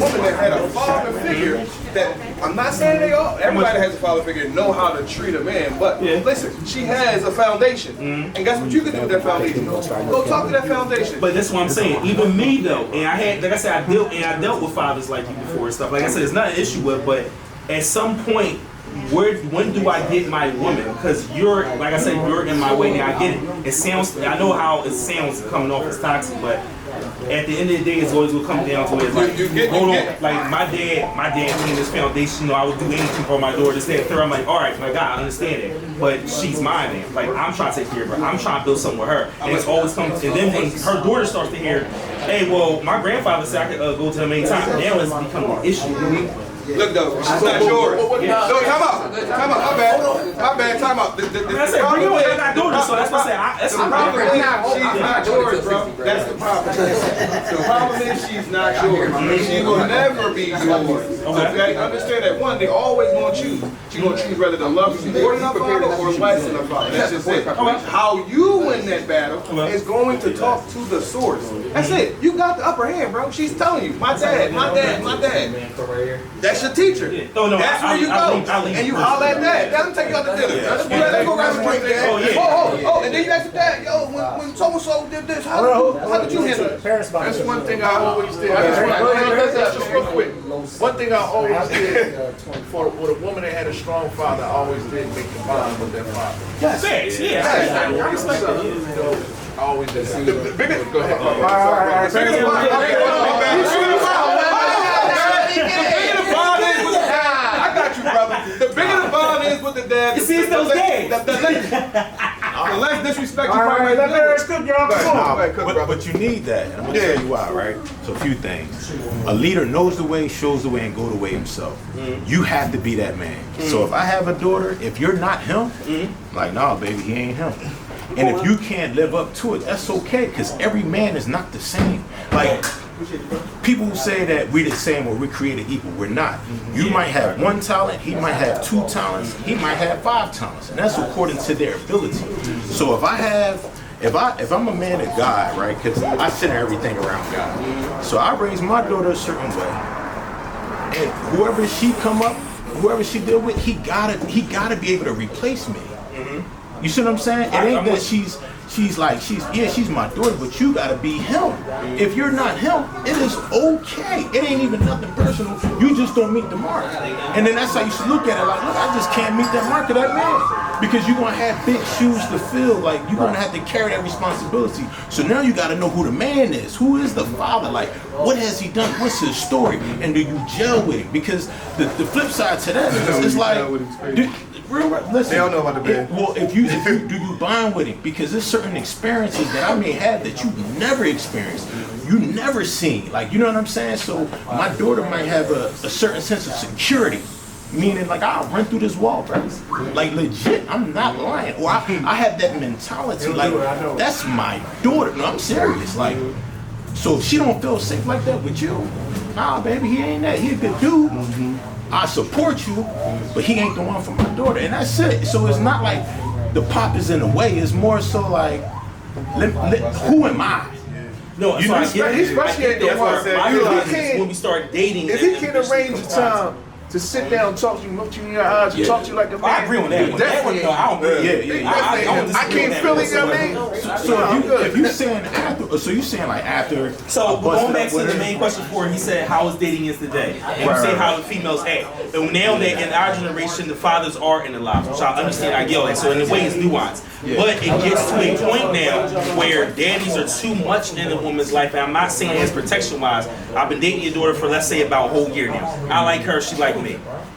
S9: woman that had a father figure. That I'm not saying they all. Everybody has a father figure. Know how to treat a man, but listen, she has a foundation, and guess what you can do with that foundation? Go talk to that foundation.
S6: But that's what I'm saying. Even me though, and I had, like I said, I dealt with fathers like you before and stuff. Like I said, it's not an issue with, but at some point. When do I get my woman? Because you're, like I said, you're in my way now. I get it. It sounds, I know how it sounds coming off as toxic, but at the end of the day, it's always gonna come down to it. It's like, hold on, like my dad in this foundation, you know, I would do anything for my daughter. This, that, third. I'm like, all right, my God, I understand it, but she's mine, man. Like I'm trying to take care of her. I'm trying to build something with her, and it's always comes. And then when her daughter starts to hear, hey, well, my grandfather said I could go to him anytime. Now it's becoming an issue.
S9: Look though, she's not yours. No, time out, my bad, time out.
S6: I said, bring it on, I got daughters, so that's what I said. That's the problem.
S9: She's not yours, bro. That's the problem. The problem is she's not yours. She will never be yours. Okay? Understand that. One, they always gonna choose. She's gonna choose whether to love you more than her father or less than her father. That's just it. How you win that battle is going to talk to the source. That's it. You got the upper hand, bro. She's telling you, my dad. That's your teacher. That's where you go. And you holler at that. Let him take you out to dinner. Let's go grab a drink, Dad. Oh, and then you ask your dad, yo, when so-and-so did this, how did you handle it?
S10: That's one thing I always did. Just real quick. One thing I always did for with a woman that had a strong father, I always did make the bond with their father.
S6: Yes.
S10: I respect that. I always did. Go ahead.
S9: I got you, brother. The bigger the bond is with the dad,
S6: you see, it's those days.
S9: The less disrespect you probably
S12: But you need that, and I'm gonna tell you why, right? So a few things. A leader knows the way, shows the way, and go the way himself. You have to be that man. So if I have a daughter, if you're not him, like, nah, baby, he ain't him. And if you can't live up to it, that's okay, because every man is not the same. Like, people who say that we're the same or we're created equal, we're not. You might have one talent, he might have 2 talents, he might have 5 talents, and that's according to their ability. So if I'm a man of God, right, because I center everything around God, so I raise my daughter a certain way, And whoever she come up, whoever she deal with, he gotta be able to replace me. You see what I'm saying? It ain't that she's my daughter, but you gotta be him. If you're not him, it is okay. It ain't even nothing personal. You just don't meet the mark. And then that's how you should look at it. Like, look, I just can't meet that mark of that man. Because you're gonna have big shoes to fill. Like, you're gonna have to carry that responsibility. So now you gotta know who the man is. Who is the father? Like, what has he done? What's his story? And do you gel with him? Because the flip side to that is like, listen,
S9: they don't know about the man.
S12: If you do you bond with him? Because there's certain experiences that I may have that you've never experienced, you never seen. Like, you know what I'm saying? So my daughter might have a certain sense of security, meaning like, I'll run through this wall, bro. Like, legit, I'm not lying. Or I have that mentality, like, that's my daughter. No, I'm serious. Like, so if she don't feel safe like that with you, nah, baby, he ain't that. He a good dude. I support you, but he ain't the one for my daughter, and that's it. So it's not like the pop is in the way. It's more so like, who am I?
S6: No,
S9: you know, especially at the one
S6: when we start dating.
S9: If he can arrange a time to sit down and talk to you, look you in your eyes, and talk to you like a man.
S6: I agree on that one.
S9: Definitely.
S6: I don't agree.
S9: I can't feel it, you know what I mean?
S12: So if you saying after, so you saying like after.
S6: So going back to the main question before, he said, how is dating is today? And you say how the females act. And now that in our generation, the fathers are in the lives, which I understand, I get that. So in a way, it's nuanced. But it gets to a point now where daddies are too much in a woman's life. And I'm not saying it's protection-wise. I've been dating your daughter for, let's say, about a whole year now. I like her, she like me.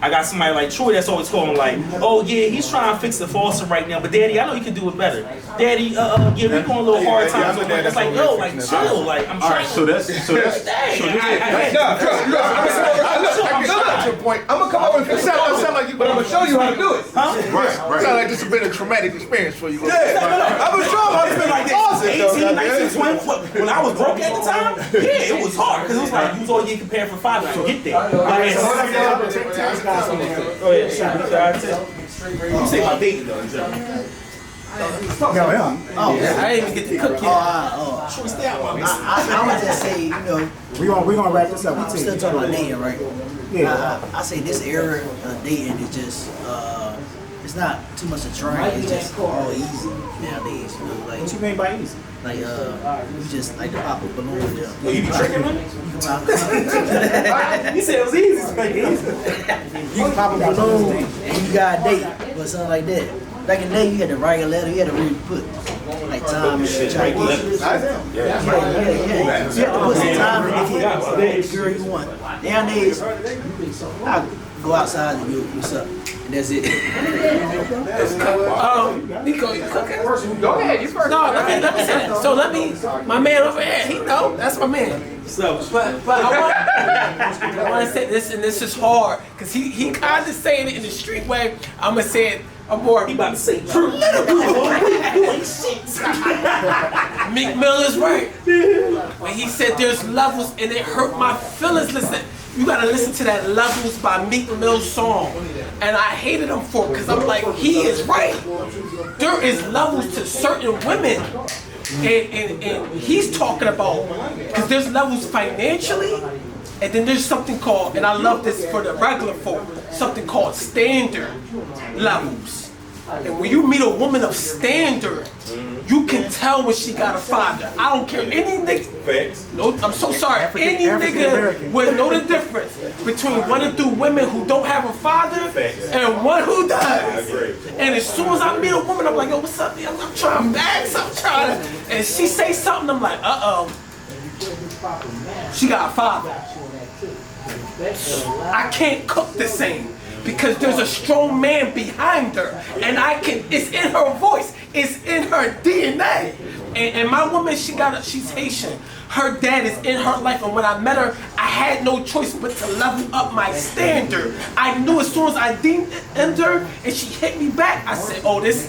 S6: I got somebody like Troy that's always calling like, oh yeah, he's trying to fix the faucet right now, but daddy, I know you can do it better. Daddy, yeah, we going a little hard times. It's like, yo, like chill, like I'm trying.
S9: I'm gonna come over and fix it. Sound like you, but I'm gonna show you how to do it. Huh? Right. Sound like this has been a traumatic experience for you. Yeah, I'm gonna show you how to been like 18, 19, 20.
S6: When I was broke at the time, yeah, it was hard because it was like you was all getting compared for 5 to get there. Go ahead, you say my baby though.
S11: I didn't even get to cook yet. I would just say, you know,
S1: we gonna wrap this up.
S11: I'm still talking about dating, right? Yeah. I say this era of dating is just, it's not too much a trend. It's just all easy nowadays. You know, like,
S1: what you mean by easy?
S11: Like, you just like to pop a balloon.
S6: Well, you be tricking them?
S11: He said it was easy. You can pop a balloon and you got a date or something like that. Back in the day, you had to write a letter. You had to really put like time and shit. Yeah. You had to put some time in to get the girl you want. Nowadays, I go outside and you, what's up? And that's it.
S2: Nico, you cooking?
S10: Go ahead, you first.
S2: No, let me say that. So my man over here, he know, that's my man.
S6: So,
S2: but I want to say this, and this is hard, because he kind of saying it in the street way. I'm going to say it more.
S6: He about to say
S2: true. Meek Mill is right. When he said there's levels and it hurt my feelings. Listen, you gotta listen to that Levels by Meek Mill's song. And I hated him for it because I'm like, he is right. There is levels to certain women. And he's talking about, because there's levels financially, and then there's something called, and I love this for the regular folk, something called standard levels. And when you meet a woman of standard, you can tell when she got a father. I don't care, any nigga, no, I'm so sorry, any nigga will know the difference between 1 and 2 women who don't have a father and one who does. And as soon as I meet a woman, I'm like, yo, what's up? I'm trying bags, I'm trying to, and she say something, I'm like, she got a father. I can't cook the same because there's a strong man behind her, and it's in her voice, it's in her DNA. And my woman, she's Haitian. Her dad is in her life, and when I met her, I had no choice but to level up my standard. I knew as soon as I deemed her and she hit me back, I said, oh, this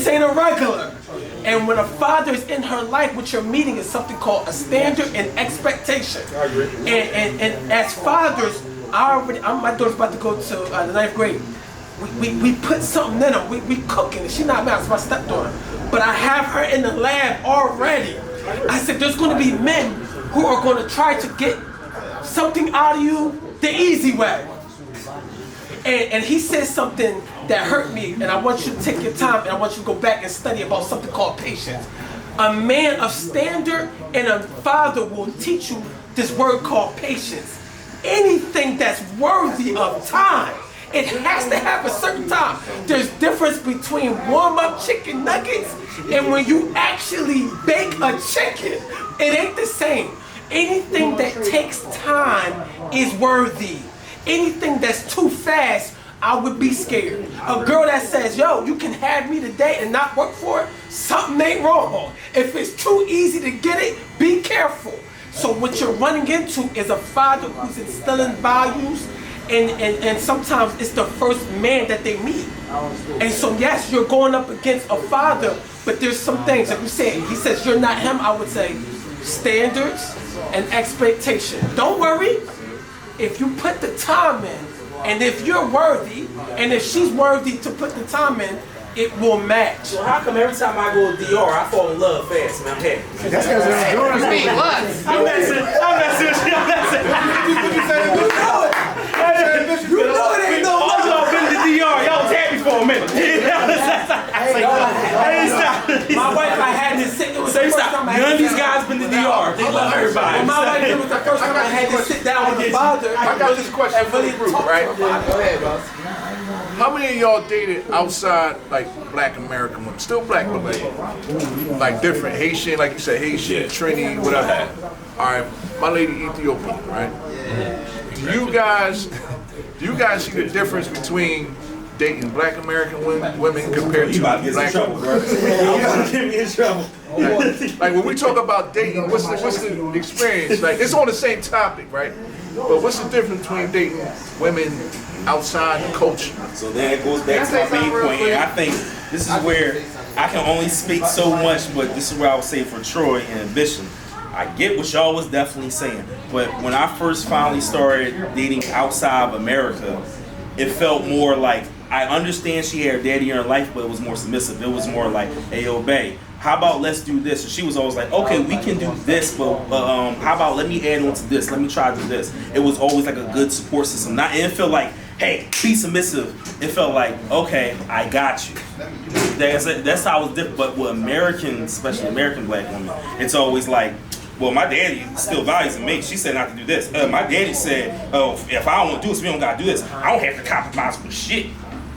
S2: ain't a regular. And when a father is in her life, what you're meeting is something called a standard and expectation. I agree. And as fathers, my daughter's about to go to the 9th grade. We put something in her. We cooking. She's not mad, it's my stepdaughter. But I have her in the lab already. I said, there's going to be men who are going to try to get something out of you the easy way. And he said something that hurt me, and I want you to take your time and I want you to go back and study about something called patience. A man of standard and a father will teach you this word called patience. Anything that's worthy of time, it has to have a certain time. There's difference between warm-up chicken nuggets and when you actually bake a chicken. It ain't the same. Anything that takes time is worthy. Anything that's too fast, I would be scared. A girl that says, yo, you can have me today and not work for it, something ain't wrong. If it's too easy to get it, be careful. So what you're running into is a father who's instilling values, and sometimes it's the first man that they meet. And so yes, you're going up against a father, but there's some things, like you said, he says you're not him, I would say standards and expectation. Don't worry. If you put the time in, and if you're worthy, and if she's worthy to put the time in, it will match.
S6: So how come every time I go to DR, I fall in love fast and I'm happy?
S1: That's because they're doing
S2: it. What?
S6: I'm messing with you. I'm messing. You know it ain't no love. Y'all been to DR. Y'all was happy for a minute.
S2: My wife, I had to sit. It was the first time I had
S6: None of these guys been to DR. They love everybody.
S2: When my wife, it was the first time I had to sit down with a father.
S10: I got this question for the group, right?
S2: Go ahead, boss.
S10: How many of y'all dated outside, like, black American women? Still black, but like different Haitian, like you said, Haitian, Trini, whatever. All right, my lady Ethiopian, right? Do you guys see the difference between dating black American women compared to black women?
S6: Get me in trouble.
S10: Like when we talk about dating, what's the experience? Like it's on the same topic, right? But what's the difference between dating women outside the culture?
S6: So then it goes back to my main point, and I think this is where I can only speak so much, but this is where I would say for Troy and Ambition. I get what y'all was definitely saying, but when I first finally started dating outside of America, it felt more like, I understand she had her daddy in her life, but it was more submissive. It was more like, hey, yo, babe, how about let's do this? And she was always like, okay, we can do this, but how about let me add on to this? Let me try to do this. It was always like a good support system. Not, it felt like, hey, be submissive. It felt like, okay, I got you. That's how it was different. But with Americans, especially American black women, it's always like, well, my daddy still values me. She said not to do this. My daddy said, oh, if I don't want to do this, we don't got to do this. I don't have to compromise with shit.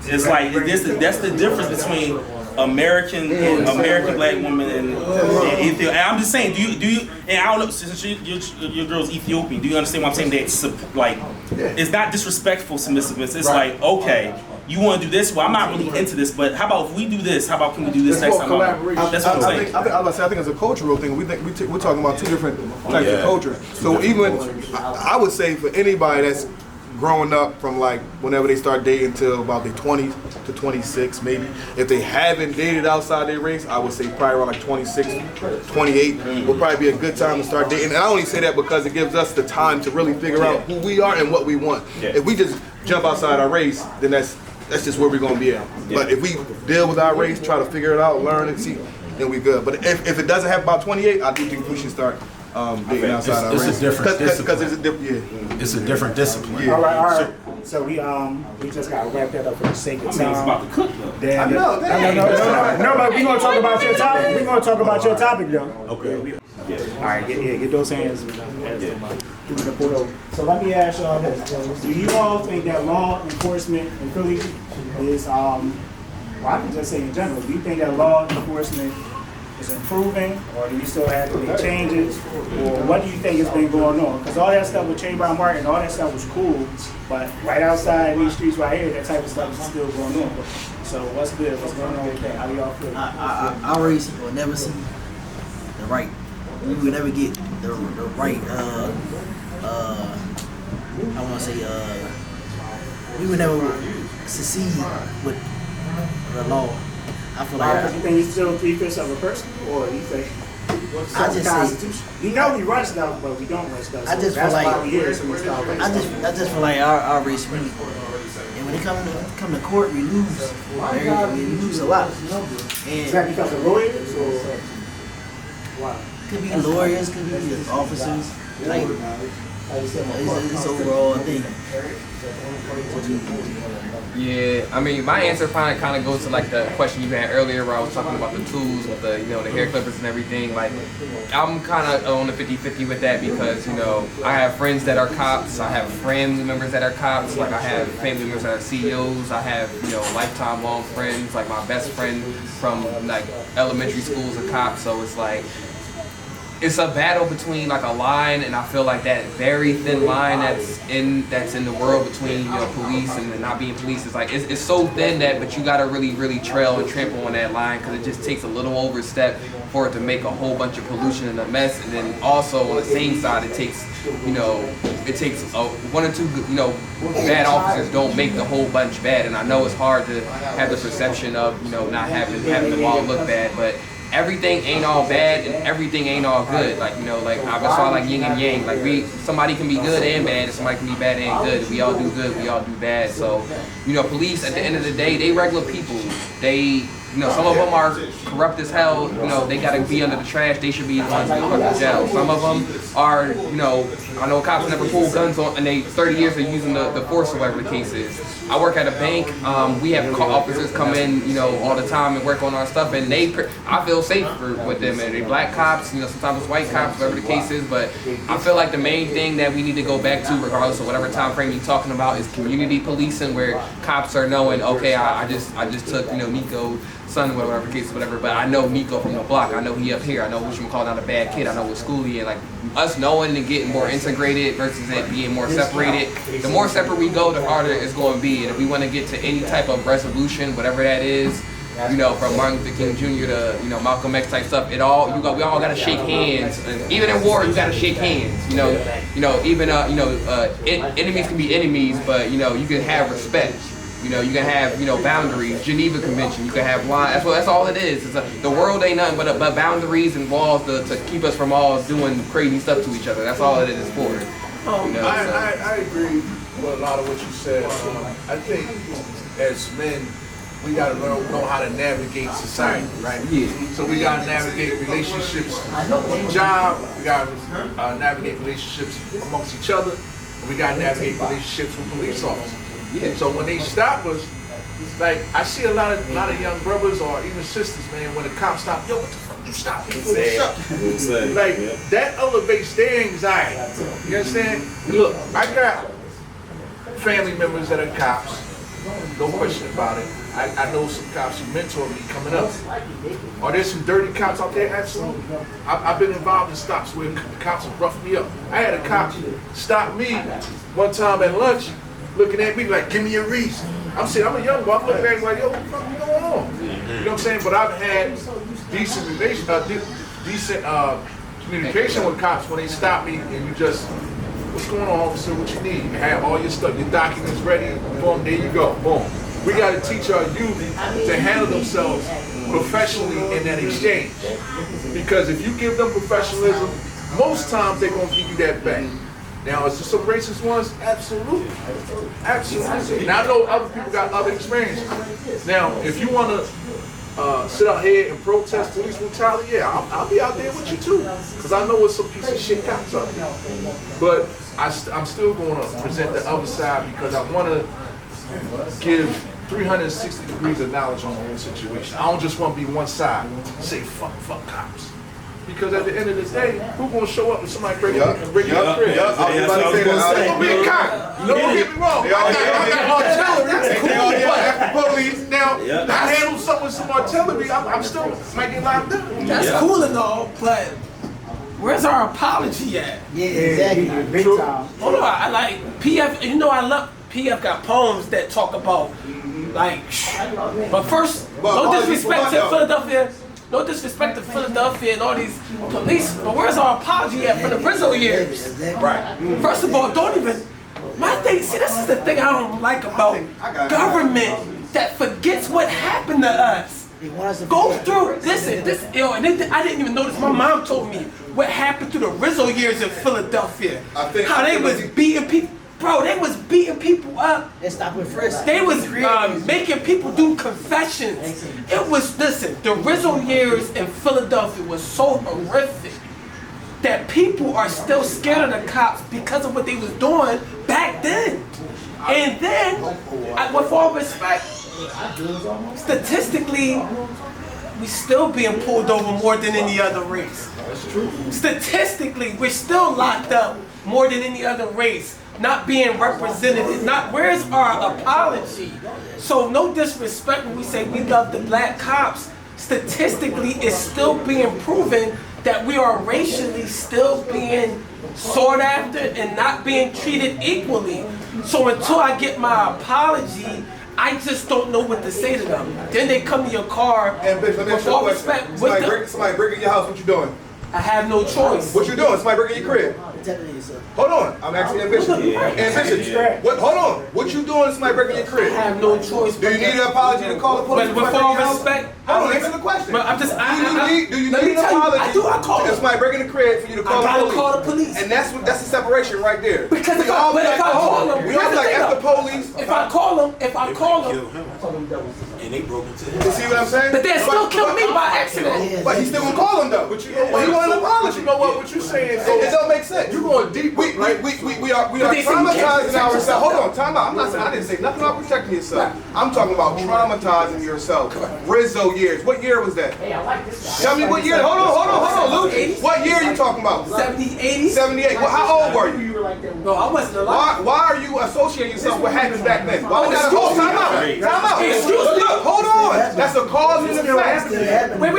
S6: It's like, that's the difference between American black women and Ethiopian. And I'm just saying, do you? And I don't know, since your girl's Ethiopian, do you understand what I'm saying? That it's not disrespectful submissiveness. It's like, okay, you want to do this? Well, I'm not really into this, but how about if we do this? How about can we do this next time? That's what I'm saying.
S9: I think it's a cultural thing. We're talking about two different types of culture. So even I would say for anybody that's growing up from like whenever they start dating till about their 20s to 26 maybe. If they haven't dated outside their race, I would say probably around like 26, 28 will probably be a good time to start dating. And I only say that because it gives us the time to really figure out who we are and what we want. If we just jump outside our race, then that's just where we're gonna be at. But if we deal with our race, try to figure it out, learn and see, then we good. But if it doesn't have about 28, I do think we should start dating outside our race.
S12: It's a different discipline.
S9: Because it's a different,
S12: It's a different discipline.
S1: All right. So we just gotta wrap that up for the sake of time.
S6: It's about to cook though.
S1: No, but we gonna talk about your topic. We gonna talk about your topic though.
S12: Okay.
S1: All right, get those hands. So let me ask y'all this: do you all think that law enforcement in Philly is well, I can just say in general, do you think that law enforcement is improving, or do you still have to make changes, or what do you think has been going on? Because all that stuff with Chamber Martin, all that stuff was cool, but right outside these streets right here, that type of stuff is still going on. So what's good? What's going on with that? How do y'all feel?
S11: Our race will never see the right. We will never get the right. I want to say we would never succeed with the law. I feel like
S1: you think he's still 3/5 of a person, or you think
S11: I just
S1: Constitution? You know we run stuff, but we don't run stuff.
S11: I just feel like I just feel like our race we, and when it come to court, we lose. We lose a lot. And
S1: is that because of lawyers or why?
S11: Could be lawyers, could be officers. Like It's overall thing.
S4: Yeah, I mean, my answer kind of goes to like the question you had earlier where I was talking about the tools with the, the hair clippers and everything. Like, I'm kind of on the 50-50 with that because, I have friends that are cops. I have family members that are cops. Like, I have family members that are CEOs. I have, lifetime long friends. Like, my best friend from, like, elementary school is a cop. So it's like, it's a battle between like a line, and I feel like that very thin line that's in the world between police and not being police is like it's so thin that, but you gotta really trail and trample on that line because it just takes a little overstep for it to make a whole bunch of pollution and a mess. And then also on the same side, it takes one or two bad officers don't make the whole bunch bad. And I know it's hard to have the perception of not having them all look bad, but everything ain't all bad and everything ain't all good. Like, I saw like yin and yang. Like somebody can be good and bad, and somebody can be bad and good. We all do good, we all do bad. So, police at the end of the day, they regular people. They, some of them are corrupt as hell. They gotta be under the trash. They should be the ones put in jail. Some of them are, I know cops never pull guns on, and they 30 years of using the force or whatever the case is. I work at a bank. We have officers come in, all the time and work on our stuff, and I feel safer with them. And they black cops, sometimes it's white cops, whatever the case is. But I feel like the main thing that we need to go back to, regardless of whatever time frame you're talking about, is community policing, where cops are knowing, okay, I just took Nico son, whatever case, whatever, but I know Nico from the block. I know he up here. I know which one called out a bad kid. I know what school he in. Like, us knowing and getting more integrated versus it being more separated. The more separate we go, the harder it's going to be. And if we want to get to any type of resolution, whatever that is, from Martin Luther King Jr. to Malcolm X type stuff, we all got to shake hands. And even in war, you got to shake hands. Even enemies can be enemies, but you can have respect. You can have, boundaries, Geneva Convention, you can have lines, that's all it is. The world ain't nothing but boundaries and walls to keep us from all doing crazy stuff to each other. That's all it is for.
S10: I agree with a lot of what you said. I think as men, we gotta know how to navigate society, right? Yeah. So we gotta navigate relationships on the job, we gotta navigate relationships amongst each other, and we gotta navigate relationships with police officers. Yeah. So when they stop us, like I see a lot of young brothers or even sisters, man, when the cops stop, yo, what the fuck you stop me for? What's up? Like that elevates their anxiety. You understand? Look, I got family members that are cops, no question about it. I know some cops who mentor me coming up. Are there some dirty cops out there? Absolutely. I've been involved in stops where the cops have roughed me up. I had a cop stop me one time at lunch, looking at me like, give me a reason. I'm saying, I'm a young boy, I'm looking at him like, yo, what the fuck is going on? You know what I'm saying? But I've had decent communication with cops when they stop me and you just, what's going on, officer, what you need? You have all your stuff, your documents ready, boom, there you go, boom. We gotta teach our youth to handle themselves professionally in that exchange. Because if you give them professionalism, most times they're gonna give you that back. Now, is there some racist ones? Absolutely. Absolutely. Now, I know other people got other experiences. Now, if you want to sit out here and protest police brutality, yeah, I'll be out there with you too. Because I know it's some piece of shit cops out there. But I'm still going to present the other side because I want to give 360 degrees of knowledge on the whole situation. I don't just want to be one side, say fuck cops. Because at the end of the day, who's gonna show up if somebody break your crib? It's gonna be a cop. Don't get me wrong. I got artillery. Police. Now, I handle something with some artillery. I'm still might get locked up.
S2: That's cool and all, but where's our apology at?
S11: Yeah, exactly. Big time.
S2: Hold on, I like PF. I love PF. Got poems that talk about like. But first, no disrespect to Philadelphia. No disrespect to Philadelphia and all these police, but where's our apology at for the Rizzo years? Right. First of all, don't even. My thing, see, this is the thing I don't like about government that forgets what happened to us. Go through, listen, and I didn't even notice. My mom told me what happened through the Rizzo years in Philadelphia. How they was beating people. Bro, they was beating people up. They was making people do confessions. It was, listen, the Rizzo years in Philadelphia was so horrific. that people are still scared of the cops because of what they was doing back then. And then, with all respect, statistically, we still being pulled over more than any other race. That's true. Statistically, we're still locked up more than any other race, not being represented. Where's our apology? So no disrespect when we say we love the black cops. Statistically, it's still being proven that we are racially still being sought after and not being treated equally. So until I get my apology, I just don't know what to say to them. Then they come to your car.
S9: And bitch, let me ask you a question. Somebody breaking your house, what you doing?
S2: I have no choice.
S9: What you doing? Somebody breaking your crib? Hold on, I'm asking Ambition. Ambition, hold on. What you doing if somebody breaking your crib?
S2: I have no choice.
S9: Do you need an apology to call the police?
S2: But with all respect,
S9: hold on, answer the question.
S2: But I'm just,
S9: do you need an apology?
S2: I call
S9: if somebody breaking the crib for you to call the police?
S2: I gotta call the police.
S9: And that's the separation right there.
S2: Because if I call them,
S9: we all like F the police.
S2: If I call them,
S12: and they broke into him.
S9: You see what I'm saying?
S2: But they still killed me by accident.
S9: But he still gonna call him though. But you know what? He wanted an apology.
S10: You know what you're saying?
S9: It don't make sense.
S10: You going deep.
S9: We are traumatizing ourselves. Hold on, time out. I'm not saying I didn't say nothing about protecting yourself. I'm talking about traumatizing yourself. Rizzo years. What year was that? Tell me what year. Hold on, Luke. What year are you talking about?
S2: 70, 80?
S9: 78. Well, how old were you?
S2: No, I wasn't alive.
S9: Why are you associating yourself with what happened back then? Why we gotta hold time out? Look, hold on. That's a cause and effect.
S2: Wait.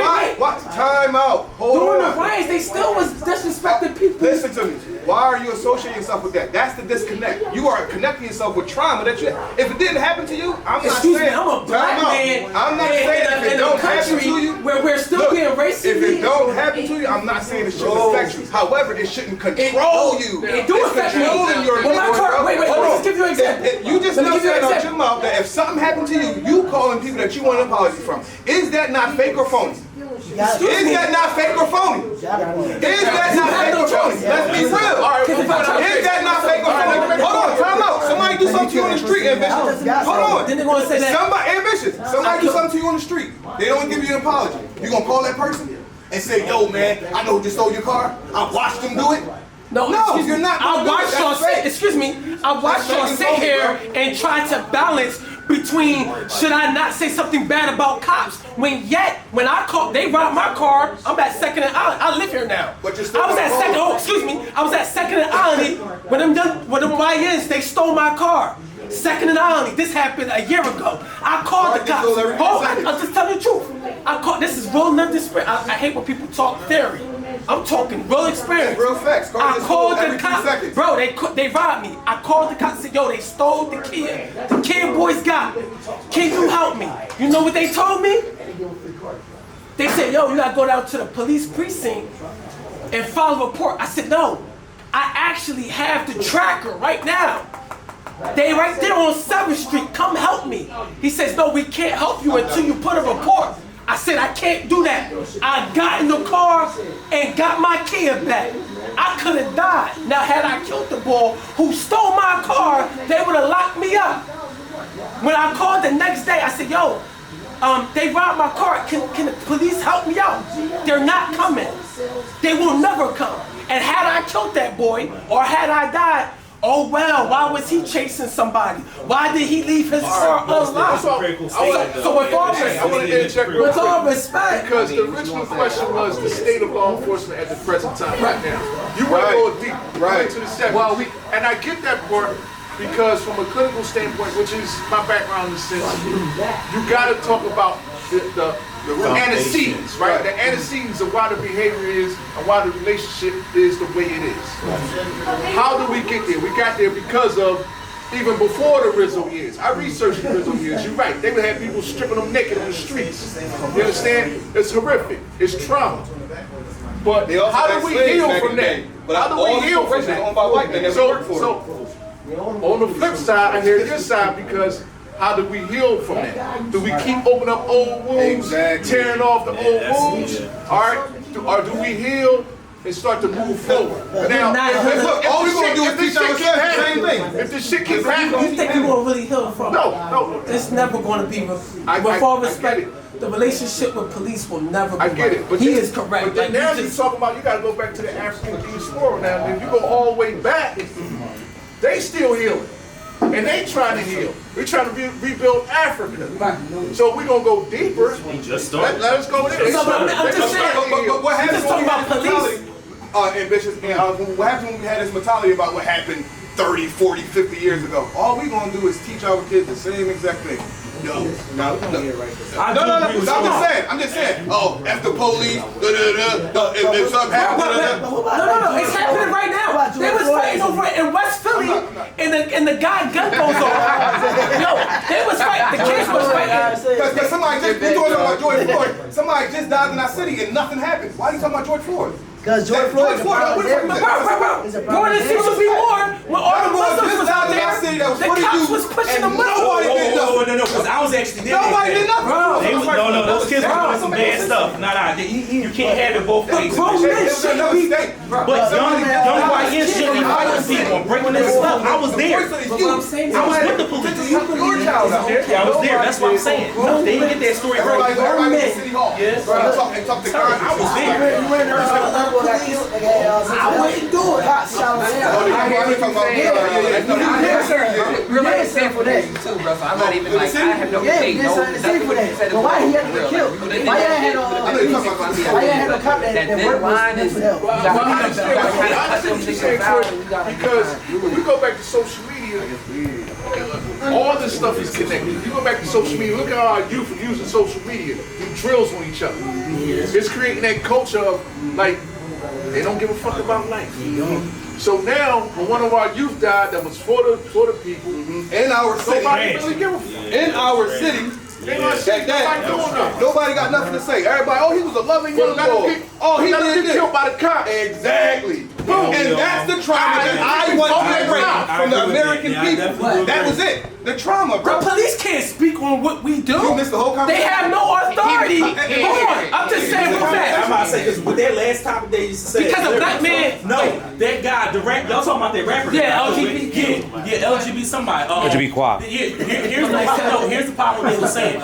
S9: Time out. Hold on.
S2: During the riots, they still was disrespecting people.
S9: Listen to me. Why are you associating yourself with that? That's the disconnect. You are connecting yourself with trauma that you. If it didn't happen to you, I'm not saying.
S2: Me, I'm a black man.
S9: I'm not saying if it don't happen to you,
S2: where we're still being racist.
S9: If it don't happen to you, I'm not saying it shouldn't affect you. However, it shouldn't control you.
S2: It do affect me. Wait, let me just give you an example.
S9: You just now said out your mouth that if something happened to you, you calling people that you want an apology from. Is that not fake or phony? Is that not fake or phony? Is that not fake or phony? Let's be real. Is that not fake or phony? Hold on, time out. Somebody do something to you on the street, Ambition. Hold on.
S2: Then they're gonna say that.
S9: Somebody do something to you on the street. They don't give you an apology. You gonna call that person and say, yo, man, I know who just stole your car. I watched them do it.
S2: No,
S9: you're not.
S2: I watched y'all sit. Excuse me. I watched y'all sit here and try to balance between should I not say something bad about cops when I called, they robbed my car. I'm at 2nd and Island. I live here now. I was at 2nd. Oh, excuse me. I was at 2nd and Island when them YNs they stole my car. 2nd and Island. This happened a year ago. I called the cops. I'm just telling the truth. I called. This is real nothing spirit. I hate when people talk theory. I'm talking real experience.
S9: Real facts.
S2: I called the cops. Bro, they robbed me. I called the cops and said, yo, they stole the kid. The kid boys got it. Can you help me? You know what they told me? They said, yo, you gotta go down to the police precinct and file a report. I said, no. I actually have the tracker right now. They right there on 7th Street. Come help me. He says, no, we can't help you until you put a report. I said, I can't do that. I got in the car and got my kid back. I could have died. Now, had I killed the boy who stole my car, they would have locked me up. When I called the next day, I said, yo, they robbed my car. Can the police help me out? They're not coming. They will never come. And had I killed that boy or had I died, oh well, why was he chasing somebody? Why did he leave his car unlocked? So with all respect,
S10: because the original question was the state of law enforcement at the present time, right now. You want to go deep, right to the 70s. And I get that part because from a clinical standpoint, which is my background in the sense, you got to talk about the antecedents, right? The antecedents of why the behavior is and why the relationship is the way it is. How do we get there? We got there because of even before the Rizzo years. I researched the Rizzo years. You're right. They would have people stripping them naked on the streets. You understand? It's horrific. It's trauma. But how do we heal from that? How do we heal from that? So on the flip side, I hear your side because how do we heal from that? Do we keep opening up old wounds, tearing off the old wounds? All right? Or do we heal and start to move forward? Now,
S9: look, all we're going to do is teach ourselves the same thing.
S10: If this shit keeps happening.
S2: You think we're going to really heal from it?
S10: No.
S2: It's never going to be, with all respect, the relationship with police will never be
S10: I get it,
S2: right.
S10: but
S2: He
S10: then-
S2: is correct.
S10: But then
S2: Like,
S10: now
S2: you
S10: you're
S2: just-
S10: talking about you got to go back to the African diaspora now. If you go all the way back, they still healing, and they trying to heal. We're trying to rebuild Africa. So we're gonna go deeper.
S5: Just
S10: Let us go there.
S2: No, but I'm just saying.
S9: But what happens
S2: just
S9: when we
S2: talking
S9: had
S2: about
S9: this
S2: police.
S9: mentality, ambitious, what happens when we had this mentality about what happened 30, 40, 50 years ago? All we gonna do is teach our kids the same exact thing. No. I'm just saying. Oh, F the police, if something happens,
S2: No, it's happening right now. They was fighting over it in West Philly, and the guy gun goes off. Yo, they was fighting. The kids was fighting.
S9: Because somebody just, we talking about George Floyd, somebody just died in our city and nothing happened. Why are you talking about George Floyd?
S11: Because George Floyd is a problem.
S2: More than 6 would be more. When all the Muslims was out there, the cops was pushing them
S9: nobody did nothing.
S6: No, because I was actually there.
S9: Nobody did nothing.
S6: They was, no, those kids were doing some bad stuff. You can't have it both ways.
S2: Grown men should be.
S6: But young white men shouldn't be fighting people, breaking this stuff. I was there.
S2: But what I'm saying is,
S6: I was with the police.
S9: Your child out there.
S6: Yeah, I was there. That's what I'm saying. No, they didn't get that story right.
S9: Everybody in City Hall.
S6: Yes.
S9: And talk to God.
S6: I was there.
S11: I wouldn't do it. Hot shower
S4: Real example for that too, bro. So I'm not even like, I have no take. No, nothing what you said is
S11: why he had to
S4: real.
S11: get killed? Why you had a cop that worked
S4: line is,
S11: for help?
S10: Because when we go back to social media, all this stuff is connected. If you go back to social media, look at how our youth are using social media. Do drills on each other. It's creating that culture of like they don't give a fuck about life. So now, when one of our youth died, that was for the people
S9: In our city.
S10: nobody really give a fuck.
S9: In our city. Nobody got nothing to say. Everybody, oh, he was a loving young boy. Oh, he did
S10: get
S9: this.
S10: killed by the cops.
S9: Exactly. And that's the trauma that I want to break from the American people. That was it. The trauma, bro.
S2: The police can't speak on what we do.
S9: You missed the whole
S2: They
S9: conversation.
S2: have no authority. Hold on, I'm just saying what's
S6: I'm
S2: that.
S6: about to say, because with that last topic they used to say.
S2: Because a black man.
S6: No, that guy, the rap, y'all talking about that rapper.
S2: Yeah, LGBT.
S6: Yeah, LGBT somebody.
S7: LGBT quad.
S6: Here's the problem they were saying.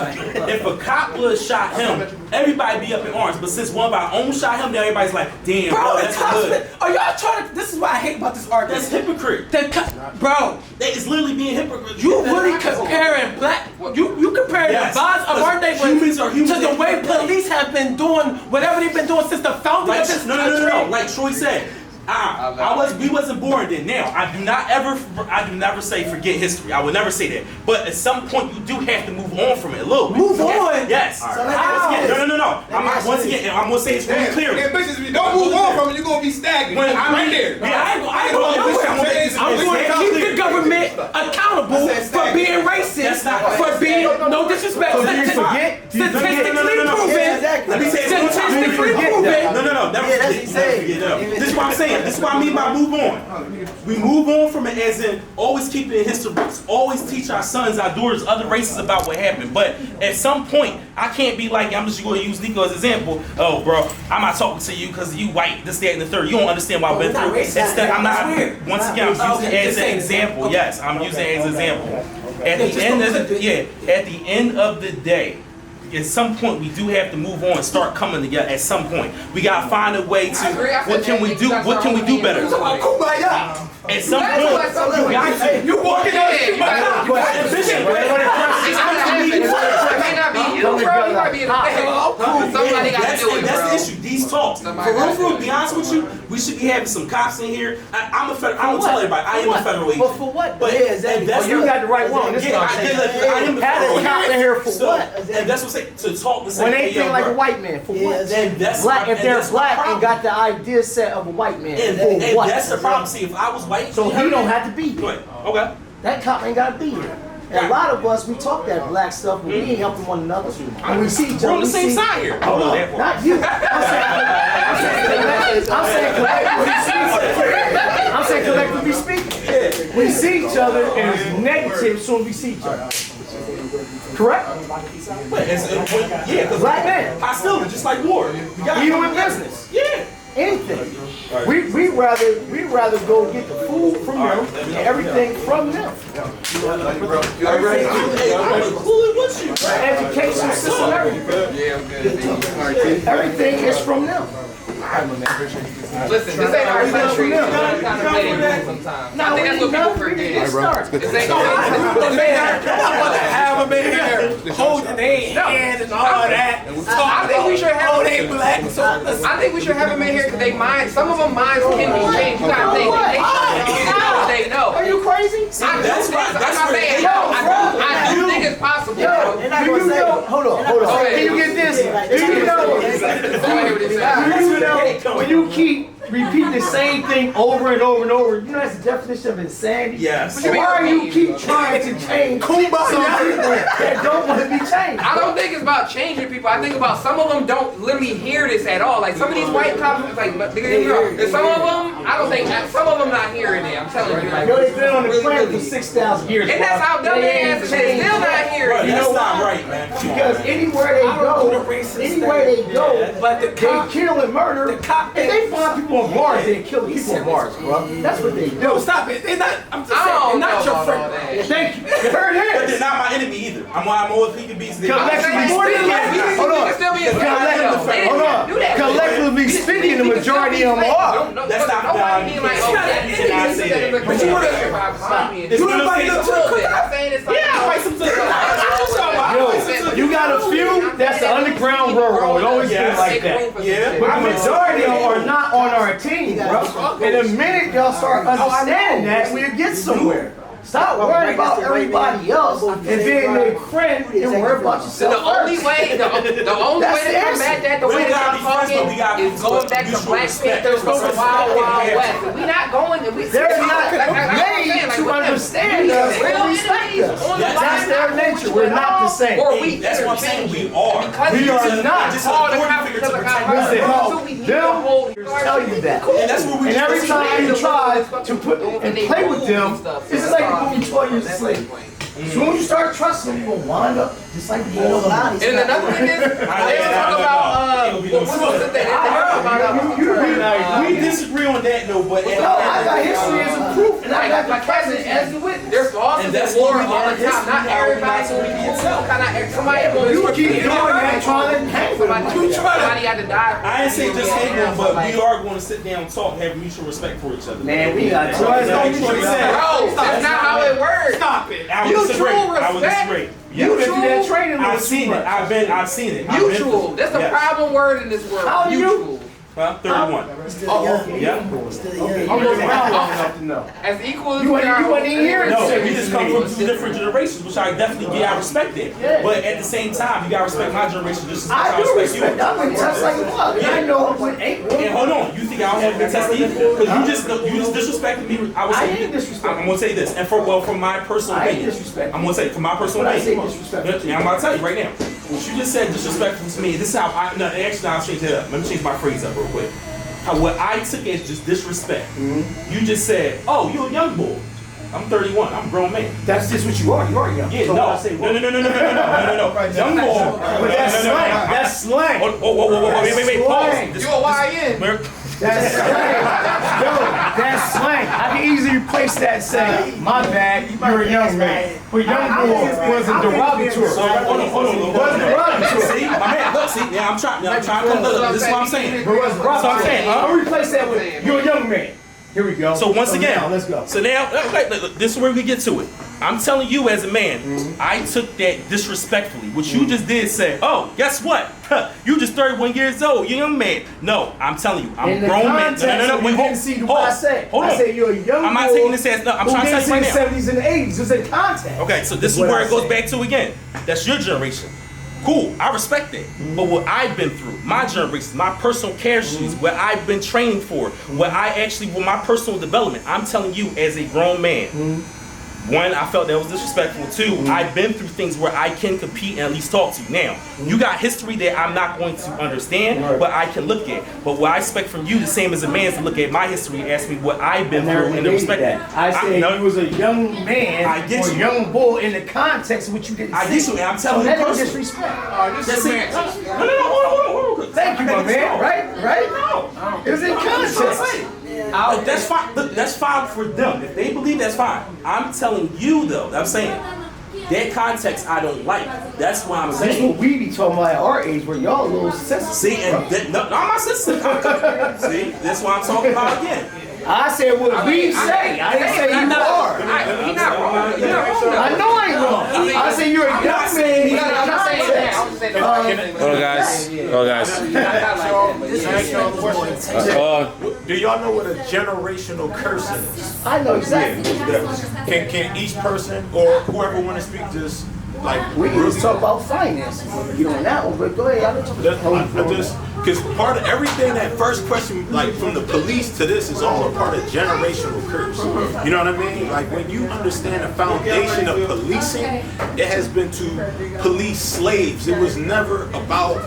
S6: If a cop would have shot him, everybody be up in arms. But since one of our own shot him, now everybody's like, damn,
S2: Bro,
S6: that's
S2: it's
S6: good.
S2: Are y'all trying to? This is what I hate about this argument.
S6: That's hypocrite.
S2: Bro,
S6: That is literally being hypocrite.
S2: you really comparing black. You comparing
S6: Yes.
S2: the vibes of our
S6: Humans
S2: neighborhood
S6: are humans
S2: to the
S6: at
S2: way
S6: the end of the day.
S2: police have been doing whatever they've been doing since the founding of this country.
S6: No. Like Troy said, we wasn't born then. Now, I do never say forget history. I would never say that. But at some point, you do have to move on from it a little bit.
S2: Move on?
S6: Yes.
S11: So
S6: No. I'm gonna say it's really clear.
S9: Yeah, bitches, if you don't move on from it, you're gonna be stagnant.
S6: When
S9: I'm right there.
S2: I ain't going nowhere. I'm going to keep the government accountable for being racist, for being no disrespect. Statistically proven.
S6: Let me say it one time.
S2: Statistically proven.
S6: No. Never
S11: Yeah, that's
S6: forget.
S11: he
S6: Never
S11: said.
S6: forget. No. This is what I'm saying. This is what I mean by move on. We move on from it as in always keep it in history books. Always teach our sons, our daughters, other races about what happened. But at some point, I can't be like, I'm just going to use Nico as an example. Oh, bro, I'm not talking to you because you white, this, that, and the third. You don't understand what I've been through. Instead, I'm not. Once again, I'm using it as an example. Yes, I'm using it as an example. At the end of the day, at some point we do have to move on and start coming together. At some point, we gotta find a way to. What can we do? What can we do better? At some point, you walking down the street, my that's the issue. These talks. For real, to be honest with you, we should be having some cops in here. I'm gonna tell everybody, I am a federal agent.
S8: But for what?
S6: But that's
S8: you got the right one.
S6: I am a federal agent.
S8: Cop in here for what?
S6: And that's what I'm saying. To talk the same.
S8: When they feel like a white man, for what? Black, if they're black and got the idea set of a white man, for what?
S6: That's the problem. See, if I was white,
S8: so he don't have to be here.
S6: Okay.
S8: That cop ain't gotta be here. And a lot of us, we talk that black stuff, but we ain't helping one another. When we see each other,
S6: we're on the same side here.
S8: Hold on, not you. I'm saying collectively speaking. We see each other and it's negative as soon as we see each other. Correct?
S6: Yeah, because
S8: black man.
S6: Hostility, just like war.
S8: Even in business.
S6: Yeah.
S8: Anything. We rather go get the food from them and everything from them. Education system, everything. Everything is from them.
S4: Listen, this ain't our country. It's kind of late sometimes. I think that's what people forget. This ain't
S10: Have them in here, holding their hand and all that.
S4: I think we should have them.
S10: They black.
S4: I think we should have them in here because they mind. Some of them minds can be changed. You gotta think they know.
S8: Are you crazy?
S4: That's what I'm saying. I do think it's possible.
S8: Do you know? Hold on. Can you get this? Do you know when you keep repeating the same thing over and over and over, you know that's the definition of insanity?
S6: Yes.
S8: But why do you keep trying to change some people that don't want to be changed?
S4: I don't think it's about changing people. I think about some of them don't literally hear this at all. Like some of these white cops, like, and some of them, I don't think, some of them not hearing it. I'm telling you. Like,
S8: Yo, they've been on the planet for 6,000 years.
S4: And that's how dumb they ass is. They still not hearing it.
S6: That's not right, man.
S8: Because anywhere they go, but they kill and murder. If they find people on Mars, they kill people on Mars, bro. That's what they do.
S6: No, stop it. They're not. I'm just saying. They're not your friend.
S8: Thank you. You heard it.
S6: But they're not my enemy either. I'm always he can be.
S8: Collectively speaking, the majority of them are.
S6: That's not valid.
S4: But you want
S8: to you got a few that's the underground railroad. It always been like that.
S6: Yeah.
S8: But the majority of them are not on our team, bro. And the minute y'all start understanding that, we'll get somewhere. Stop worrying about everybody else and being their friend and worry about yourself.
S4: The only way to combat that, the way that I'm talking, is going back to Black Panthers, Wild Wild West. We not going.
S8: They're not made to understand us and respect us. That's their nature. We're not the same.
S4: Or we.
S6: That's what I'm saying. We are.
S8: We are not. They'll tell you that. And every time you try to put and play with them, it's like when you toy you slave. As soon as you start trusting them, you'll wind up just like the old line.
S4: And another thing is, they talk about what was it that
S6: we disagree on that though, but
S8: no, I got history as a proof, and I got the president as the witness.
S4: There's losses and war all the time. Not everybody will be itself. Somebody
S8: you keep doing that, trying to hang with them.
S4: Somebody had to die.
S6: I ain't saying just hang on, but we are going to sit down and talk, have mutual respect for each other.
S8: Man, we got to.
S4: Bro, that's not how it works.
S6: Stop it. I would disagree.
S8: You went through that training.
S6: I've seen it. I've seen it.
S4: Mutual. That's a problem word in this world.
S8: How are you?
S6: 31.
S11: Still
S6: Yeah.
S8: Almost around long enough to know.
S4: As equal as
S8: You wasn't even here.
S6: No, we just come from two different generations, which I definitely get. I respect it.
S8: Yeah.
S6: But at the same time, you gotta respect my generation just as much
S8: I
S6: as
S8: do
S6: I
S8: respect.
S6: you.
S8: I've been touched like a mug. And I know what ain't.
S6: And hold on, you think I don't have been tested either? Because you just disrespected me.
S8: I ain't disrespecting.
S6: I'm gonna say this, and from my personal
S8: I ain't
S6: opinion,
S8: disrespecting.
S6: I'm gonna say from my personal
S8: When I say
S6: opinion.
S8: disrespectful.
S6: Yeah, I'm about to tell you right now. What you just said disrespectful to me. This is how I. No, actually, I'll change it up. Let me change my phrase up real quick. What I took as just disrespect. You just said, "Oh, you're a young boy." I'm 31. I'm a grown man.
S8: That's just what you are. You are young.
S6: Yeah,
S8: So
S6: no.
S8: I say,
S6: No. Young boy.
S8: But that's slang. That's slang.
S6: Whoa. Wait. Pause.
S4: You a YN.
S8: That's slang. Yo, that's slang. I can easily replace that and say, my bad, you're a young man. But young boy was a derogatory.
S6: Hold on.
S8: Was derogatory.
S6: See, my man, look, see, yeah, I'm trying to come look. This is what I'm saying.
S8: But was derogatory.
S6: So I'm saying,
S8: I'll replace that with, you're a young man. Here we go.
S6: So once again,
S8: now, let's go.
S6: So now, look, this is where we get to it. I'm telling you as a man, I took that disrespectfully. What you just did say, oh, guess what? You just 31 years old, you young man. No, I'm telling you, I'm a grown man. No. Wait, hold on.
S8: I said you're a young
S6: I'm not taking this as, no, I'm trying to tell you right now.
S8: the 70s and the 80s. It's in context.
S6: Okay, so this is where it goes back to again. That's your generation. Cool, I respect that. But what I've been through, my generation, my personal care shoes, what I've been training for, what my personal development, I'm telling you as a grown man, one, I felt that was disrespectful. Two, I've been through things where I can compete and at least talk to you. Now, you got history that I'm not going to understand, but I can look at. But what I expect from you, the same as a man, is to look at my history and ask me what I've been through and to respect that.
S8: I said you was a young man or a young boy in the context of what you didn't say.
S6: I get you, and I'm telling you personally.
S8: Disrespect.
S6: That's it. No, hold on.
S8: Thank you, my man. Right? No. It was in context.
S6: That's fine. Look, that's fine for them. If they believe, that's fine. I'm telling you though. I'm saying Their context I don't like. That's why I'm
S8: That's
S6: saying.
S8: what we be talking about at our age, where y'all a little sensitive.
S6: See, and no, I'm not sensitive. See, that's what I'm talking about again.
S8: I said what we say. I didn't say you are.
S4: He's not wrong. You're not wrong.
S8: I know I ain't wrong. I said you're a young man. You got
S4: I'm not saying that. I'm just saying
S7: Hold on, guys.
S12: Do y'all know what a generational curse is?
S8: I know exactly.
S12: Can each person or whoever want to speak just like
S8: We can just talk about finance. You on that one, but go ahead.
S12: I just because part of everything that first question, like from the police to this, is all a part of generational curse. You know what I mean? Like when you understand the foundation of policing, it has been to police slaves. It was never about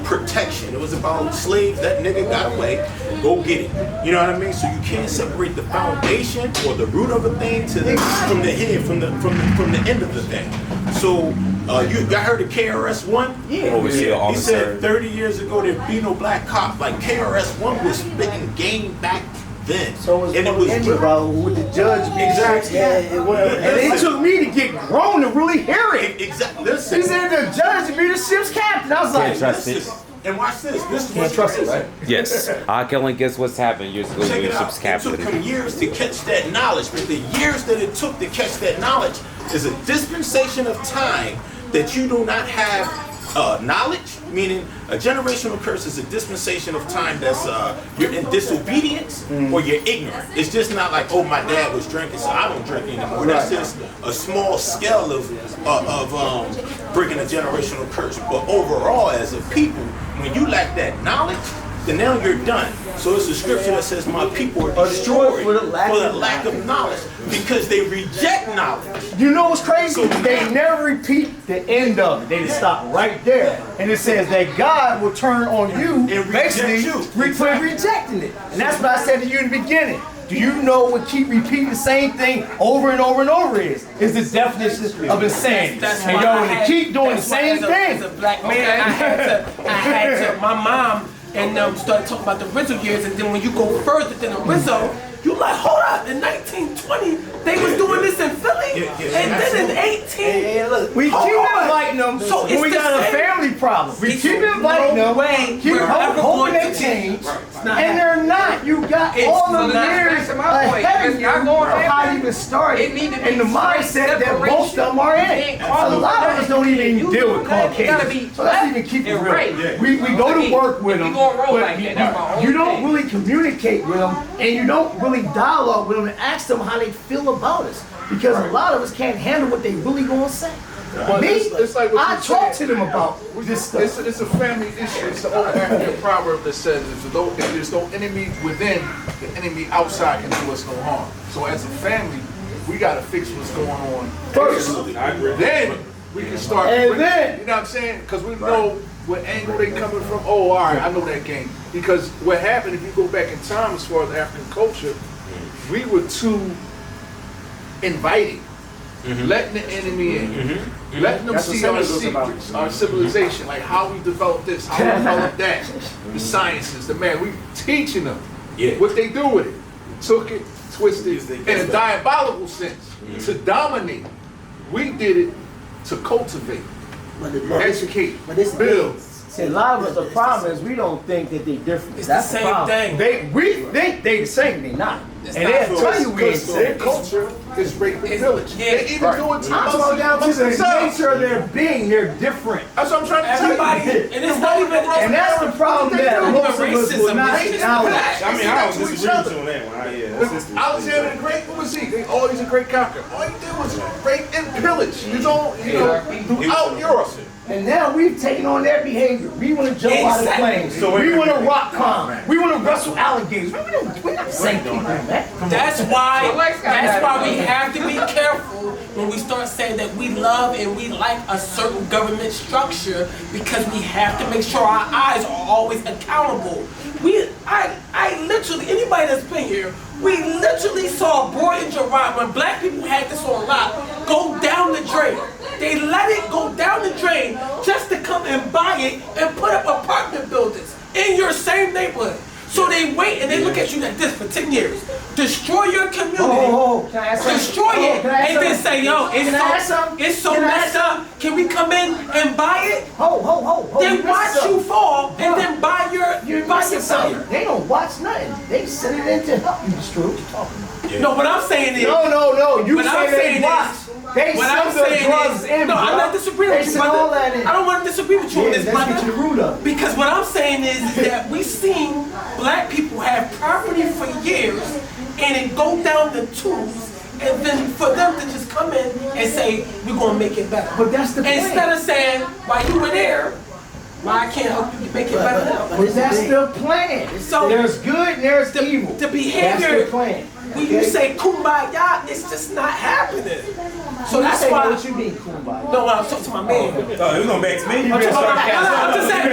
S12: protection. It was about slaves. That nigga got away. Go get it. You know what I mean? So you can't separate the foundation or the root of a thing to from the head, from the end of the thing. So you got heard of KRS-One?
S8: Yeah.
S12: He said 30 years ago there'd be no black cop. Like KRS-One was spitting game back then.
S8: So
S12: and it was
S8: about with the judge.
S12: Exactly.
S8: And it took me to get grown to really hear it.
S12: Exactly. Listen.
S8: He said the judge to be the ship's captain. I was like,
S7: Trust it.
S12: And watch this. This is
S8: can't
S12: what's
S8: trust
S12: crazy.
S8: it, right?
S7: Yes. I can only guess what's happened years ago.
S12: Check it
S7: Ship's
S12: out. It
S7: captain.
S12: took him years to catch that knowledge, but the years that it took to catch that knowledge is a dispensation of time that you do not have knowledge, meaning a generational curse is a dispensation of time that's you're in disobedience or you're ignorant. It's just not like, oh, my dad was drinking, so I don't drink anymore. That's just a small scale of breaking a generational curse. But overall, as a people, when you lack that knowledge, then now you're done. So it's a scripture that says, my people are destroyed for the lack of knowledge because they reject knowledge.
S8: You know what's crazy? They never repeat the end of it. They just stop right there. And it says that God will turn on you,
S12: And
S8: basically,
S12: reject you.
S8: rejecting it. And that's what I said to you in the beginning. Do you know what keep repeating the same thing over and over and over is? Is the definition of insanity. And y'all to keep doing the same thing.
S2: As a black man, I had to, my mom and started talking about the Rizzo years, and then when you go further than the Rizzo, you like, hold up, in 1920, they was doing this in Philly, and then in 18,
S8: we keep inviting them,
S2: So
S8: when
S2: it's
S8: we
S2: the
S8: got a
S2: same-
S8: family problem. We
S2: It's
S8: keep inviting
S2: no
S8: them,
S2: way
S8: keep
S2: we're ever
S8: hoping
S2: going
S8: they
S2: to
S8: change,
S2: not
S8: and they're not. You got
S2: It's
S8: all
S2: not.
S8: the
S4: Back
S8: years
S4: to my point,
S8: ahead of
S4: because
S8: you
S4: y'all going
S8: of how
S4: back,
S8: you even started,
S4: it need to be
S8: and the mindset that
S4: separation.
S8: most of them are in.
S4: Ain't
S8: A lot of us don't even
S4: You
S8: deal with
S4: gotta be
S8: Caucasians. So let's even keep it
S4: and
S8: real.
S4: right.
S8: We go to work with them,
S4: gonna roll
S8: but
S4: like that. That's my
S8: you
S4: whole
S8: don't
S4: thing.
S8: really communicate with them, and you don't really dialogue with them and ask them how they feel about us. Because a lot of us can't handle what they really gonna say.
S10: But
S8: Me,
S10: it's like what
S8: I
S10: you
S8: talk
S10: said.
S8: to them about this stuff.
S10: It's a family issue. It's the old African proverb that says, if there's no enemy within, the enemy outside can do us no harm. So as a family, we gotta fix what's going on
S8: First.
S10: Then we can start.
S8: And then-
S10: you know what I'm saying? Because we know what angle they coming from. Oh, all right, I know that game. Because what happened, if you go back in time as far as African culture, we were too inviting. Letting the enemy in, letting them
S1: That's what
S10: see our
S1: Senegal's about.
S10: secrets, our civilization, like how we developed this, how we developed that, the sciences, the man. We teaching them what they do with it. Took it, twisted in a diabolical sense to dominate. We did it to cultivate, educate, build.
S8: See, a lot of us, the problem is we don't think that they're different.
S2: It's
S8: That's
S2: the same
S8: problem.
S2: thing.
S8: We think they the same, they not.
S2: It's
S8: And
S2: not.
S8: they'll tell you we ain't
S10: Because their
S8: saying.
S10: culture is rape and village.
S2: yeah,
S10: They even do it to
S8: I'm talking down to the
S10: themselves.
S8: nature of their being. They're different.
S10: That's what I'm trying to tell
S2: everybody,
S10: you.
S2: and it's not even,
S8: And that's the problem that most of us will not acknowledge.
S6: I mean, I don't disagree with you on that one.
S10: Alexander the Great, what was he? Oh, he's a great conqueror. All he did was rape and pillage his own, throughout Europe.
S8: And now we've taken on their behavior. We want to jump out of planes. We want to rock climb. We want to wrestle alligators. We're not the same people, man.
S2: that's why we have to be careful when we start saying that we love and we like a certain government structure, because we have to make sure our eyes are always accountable. I literally, anybody that's been here, we literally saw Boy and Gerard, when black people had this on lock, go down the drain. They let it go down the drain just to come and buy it and put up apartment buildings in your same neighborhood. So they wait and they look at you like this for 10 years. Destroy your community.
S8: Can I ask something?
S2: destroy it,
S8: Can I ask
S2: and then
S8: something?
S2: say, yo,
S8: Can I ask something?
S2: it's so
S8: Can I ask
S2: messed up. Can we come in and buy it?
S8: Ho.
S2: Then watch you fall, and then buy your
S8: missing
S2: fire.
S8: something. They don't watch nothing. They send it in to help you destroy what you're talking about.
S12: Yeah.
S2: No, what I'm saying is.
S8: No. You
S2: What I'm
S8: say
S2: saying
S8: they watch.
S2: is.
S8: They
S2: What I'm
S8: send the
S2: saying
S8: drugs
S2: is.
S8: in,
S2: No, I'm
S8: bro.
S2: not disagreeing
S8: They
S2: with you,
S8: send all
S2: brother.
S8: that in.
S2: I don't want to disagree with you on
S8: Yeah,
S2: this,
S8: let's
S2: brother.
S8: get to the root of it.
S2: Because what I'm saying is that we seen black people have property for years, and it go down the tubes. And then for them to just come in and say, we're going to make it better.
S8: But that's the point.
S2: Instead of saying, while you were there, why I can't help you make it better now.
S8: But that's the plan.
S2: So
S8: there's good and there's evil.
S2: The behavior,
S8: That's the plan.
S2: when you say kumbaya, it's just not happening. So that's
S8: say
S2: why.
S8: what you mean, kumbaya.
S2: No, when I was talking to my man.
S6: Oh, you gonna back to me?
S2: I'm just saying.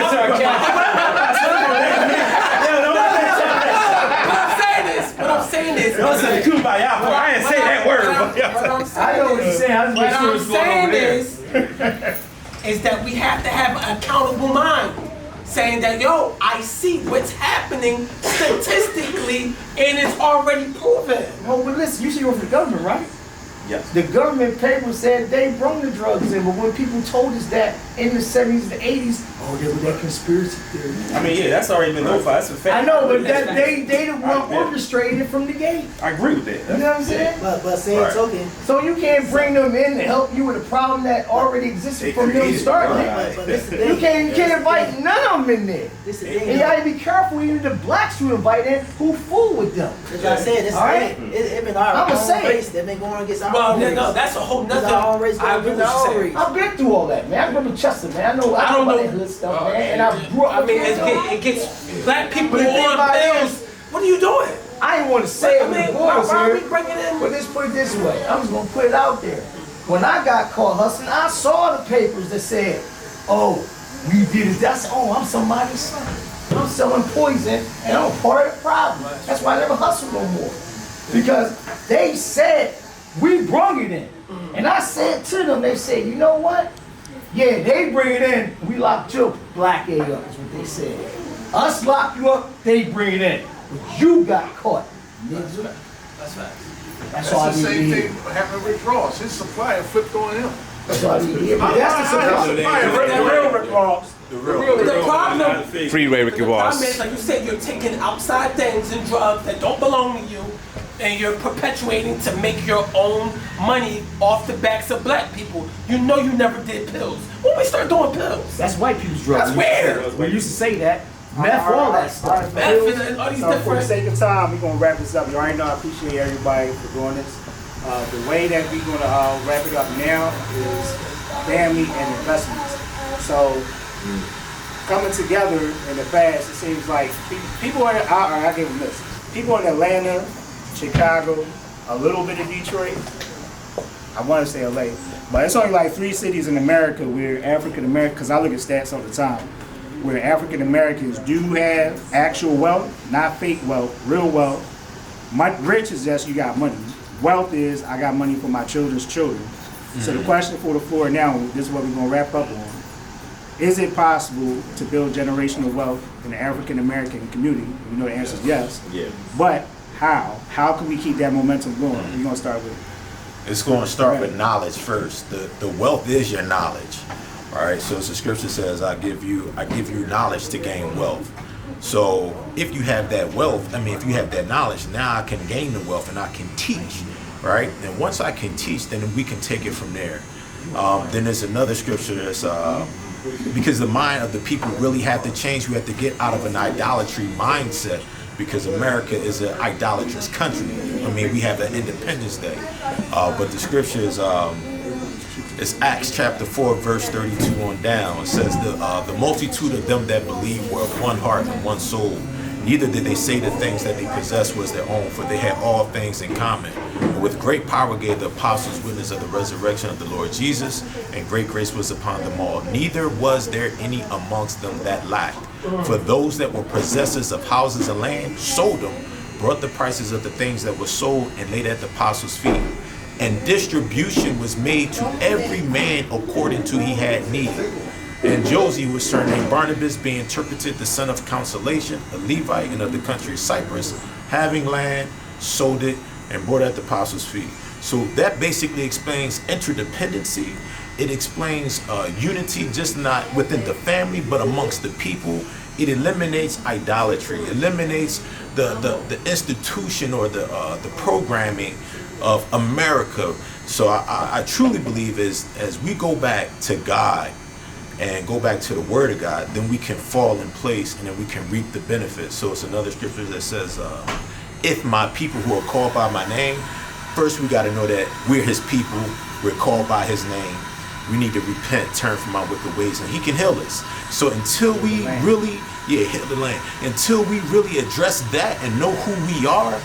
S2: What I'm saying is.
S6: Don't say kumbaya, boy. I didn't say that word.
S8: I know what you're saying. I just make sure it's going over there.
S2: Is that we have to have an accountable mind. Saying that, yo, I see what's happening statistically and it's already proven.
S8: Well, but listen, you see you're from the government, right?
S6: Yes.
S8: The government paper said they brought the drugs in, but when people told us that in the 70s and 80s, oh, there was that conspiracy theory.
S6: I mean, yeah, that's already been notified. That's a fact.
S8: I know, but that they the one orchestrated it from the gate.
S6: I agree with that.
S8: You know what I'm saying?
S11: But saying token.
S8: So you can't bring them in to help you with a problem that already existed from them starting it.
S11: But this the thing.
S8: You can't invite none of them in there.
S11: This the thing.
S8: And you gotta be careful, even the blacks you invite in who fool with them.
S11: As I said, this
S8: All right?
S11: thing. It been our
S8: I'ma
S11: own
S8: say it.
S11: race that been going against our
S2: Well,
S11: own race.
S2: no, that's a whole
S11: It's our own
S2: nother.
S11: race
S2: I
S11: going
S2: agree with
S11: against
S2: what
S11: our
S2: you're
S11: race.
S2: saying.
S8: I've been through all that, man. I grew up in Chester, man. I know
S2: I don't
S8: about
S2: know.
S8: that hood stuff, man. And I grew up.
S2: I mean,
S8: with that.
S2: it gets black people
S8: But the thing
S2: on
S8: about it
S2: bills. What are you doing?
S8: I ain't want to say it
S2: I
S8: with
S2: mean,
S8: the
S2: why
S8: boys
S2: are we
S8: here,
S2: bringing in?
S8: but let's put it this way. I'm just gonna put it out there. When I got caught hustling, I saw the papers that said, "Oh, we did it." That's I'm somebody's son. I'm selling poison, and I'm a part of the problem. That's why I never hustle no more, because they said we brought it in, and I said to them, they said, "You know what? Yeah, they bring it in. We locked your black A up." Is what they said. Us lock you up, they bring it in. But you got caught. Niggas.
S2: That's right.
S8: That's all I
S10: That's the
S8: need to
S10: same
S8: hear.
S10: thing happened with Ross. His supplier flipped on him.
S8: That's all I need to hear. But that's the supplier.
S1: The real Rick Ross.
S2: The problem.
S7: Freeway Ricky
S2: The problem
S7: Ross.
S2: is, like you said, you're taking outside things and drugs that don't belong to you, and you're perpetuating to make your own money off the backs of black people. You know you never did pills. When we start doing pills?
S8: That's white people's drugs.
S2: That's weird.
S8: We used to say that. Meth, all that stuff.
S2: Meth and all these
S1: So for the
S2: different.
S1: sake of time, we're gonna wrap this up. You already know I appreciate everybody for doing this. The way that we're gonna wrap it up now is family and investments. So coming together in the past, it seems like people in I give them this. People in Atlanta, Chicago, a little bit of Detroit. I want to say LA, but it's only like 3 cities in America where African American, because I look at stats all the time, where African Americans do have actual wealth, not fake wealth, real wealth. Rich is just you got money. Wealth is I got money for my children's children. So the question for the floor now, this is what we're gonna wrap up on. Is it possible to build generational wealth in the African American community? You know the answer is yes.
S12: Yeah.
S1: But how? How can we keep that momentum going? We're gonna start with.
S12: It's going to start with knowledge first. The wealth is your knowledge. All right. So as the scripture says, I give you knowledge to gain wealth. So if you have that wealth, if you have that knowledge, now I can gain the wealth and I can teach. Right. And once I can teach, then we can take it from there. Then there's another scripture that's because the mind of the people really have to change. We have to get out of an idolatry mindset. Because America is an idolatrous country. We have an Independence Day. But the scripture is it's Acts chapter 4, verse 32 on down. It says, the multitude of them that believed were of one heart and one soul. Neither did they say the things that they possessed was their own, for they had all things in common. And with great power gave the apostles witness of the resurrection of the Lord Jesus, and great grace was upon them all. Neither was there any amongst them that lacked. For those that were possessors of houses and land sold them, brought the prices of the things that were sold, and laid at the apostles' feet. And distribution was made to every man according to he had need. And Josie was surnamed Barnabas, being interpreted the son of consolation, a Levite, and of the country of Cyprus, having land, sold it, and brought at the apostles' feet. So that basically explains interdependency. It explains unity, just not within the family, but amongst the people. It eliminates idolatry, eliminates the institution or the programming of America. So I truly believe as we go back to God and go back to the Word of God, then we can fall in place and then we can reap the benefits. So it's another scripture that says, if my people who are called by my name, first we got to know that we're his people, we're called by his name. We need to repent, turn from our wicked ways, and he can heal us. So until we really, heal the land. Until we really address that and know who we are,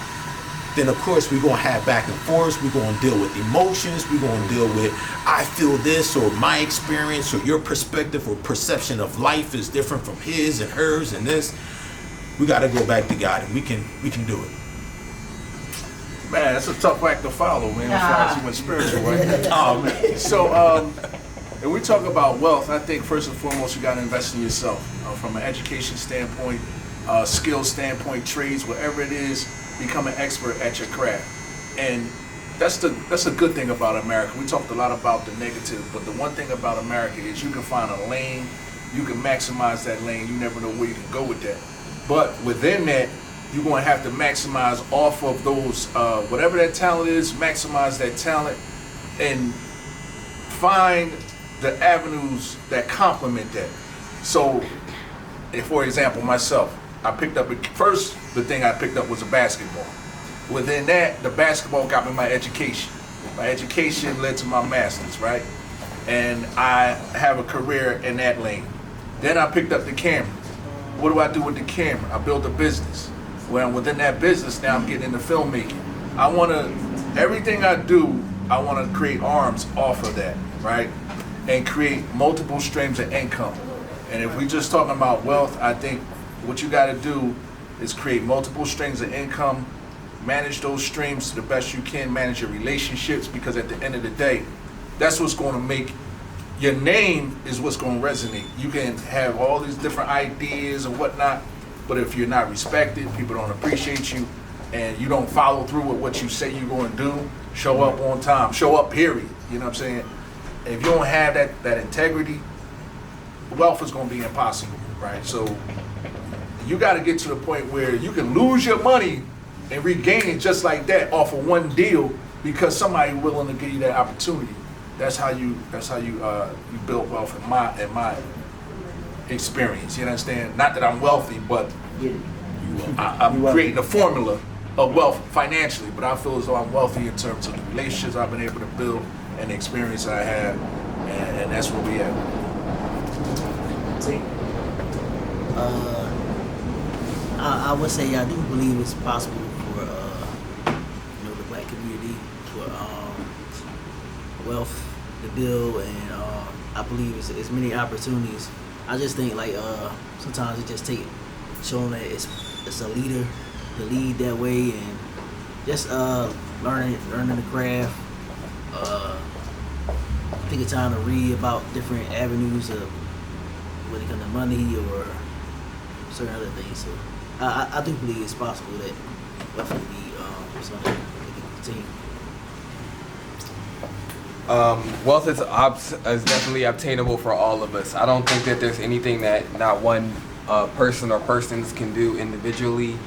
S12: then of course we're going to have back and forth. We're going to deal with emotions. We're going to deal with, I feel this, or my experience, or your perspective or perception of life is different from his and hers and this. We got to go back to God, and we can do it.
S10: Man, that's a tough act to follow, man, as far as you went spiritual, right? So, when we talk about wealth, I think first and foremost, you got to invest in yourself. From an education standpoint, skill standpoint, trades, whatever it is, become an expert at your craft. And that's a good thing about America. We talked a lot about the negative, but the one thing about America is you can find a lane, you can maximize that lane, you never know where you can go with that. But within that, you're going to have to maximize off of those, whatever that talent is, maximize that talent and find the avenues that complement that. So, for example, myself, I picked up, the thing I picked up was a basketball. Within that, the basketball got me my education. My education led to my master's, right? And I have a career in that lane. Then I picked up the camera. What do I do with the camera? I built a business. Well, within that business, now I'm getting into filmmaking. Everything I do, I want to create arms off of that, right? And create multiple streams of income. And if we just talking about wealth, I think what you got to do is create multiple streams of income, manage those streams to the best you can, manage your relationships, because at the end of the day, that's what's going to make your name is what's going to resonate. You can have all these different ideas and whatnot, but if you're not respected, people don't appreciate you, and you don't follow through with what you say you're going to do, show up on time, show up, period. You know what I'm saying? If you don't have that integrity, wealth is going to be impossible, right? So you got to get to the point where you can lose your money and regain it just like that off of one deal because somebody willing to give you that opportunity. That's how you build wealth in my experience. You understand? Not that I'm wealthy, but I'm creating a formula of wealth financially. But I feel as though I'm wealthy in terms of the relationships I've been able to build and the experience I have, and that's where we at.
S11: I would say I do believe it's possible for the black community for wealth to build, and I believe it's many opportunities. I just think like sometimes it just take showing that it's a leader to lead that way, and just learning the craft. Take a time to read about different avenues of when it comes to money or certain other things. So I do believe it's possible that wealth will be something that can continue.
S4: Wealth is definitely obtainable for all of us. I don't think that there's anything that not one person or persons can do individually.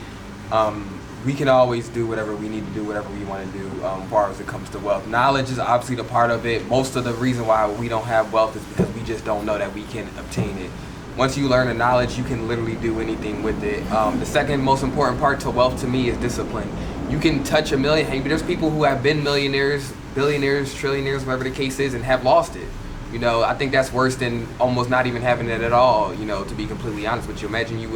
S4: We can always do whatever we need to do, whatever we want to do as far as it comes to wealth. Knowledge is obviously the part of it. Most of the reason why we don't have wealth is because we just don't know that we can obtain it. Once you learn the knowledge, you can literally do anything with it. The second most important part to wealth to me is discipline. You can touch a million. Hey, there's people who have been millionaires, billionaires, trillionaires, whatever the case is, and have lost it. You know, I think that's worse than almost not even having it at all, you know, to be completely honest with you. Imagine you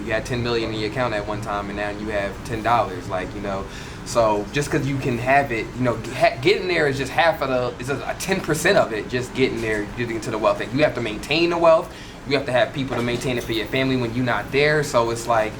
S4: had 10 million in your account at one time and now you have $10, like, you know. So just because you can have it, you know, getting there is just it's a 10% of it, just getting there, getting to the wealth thing. You have to maintain the wealth. You have to have people to maintain it for your family when you're not there. So it's like,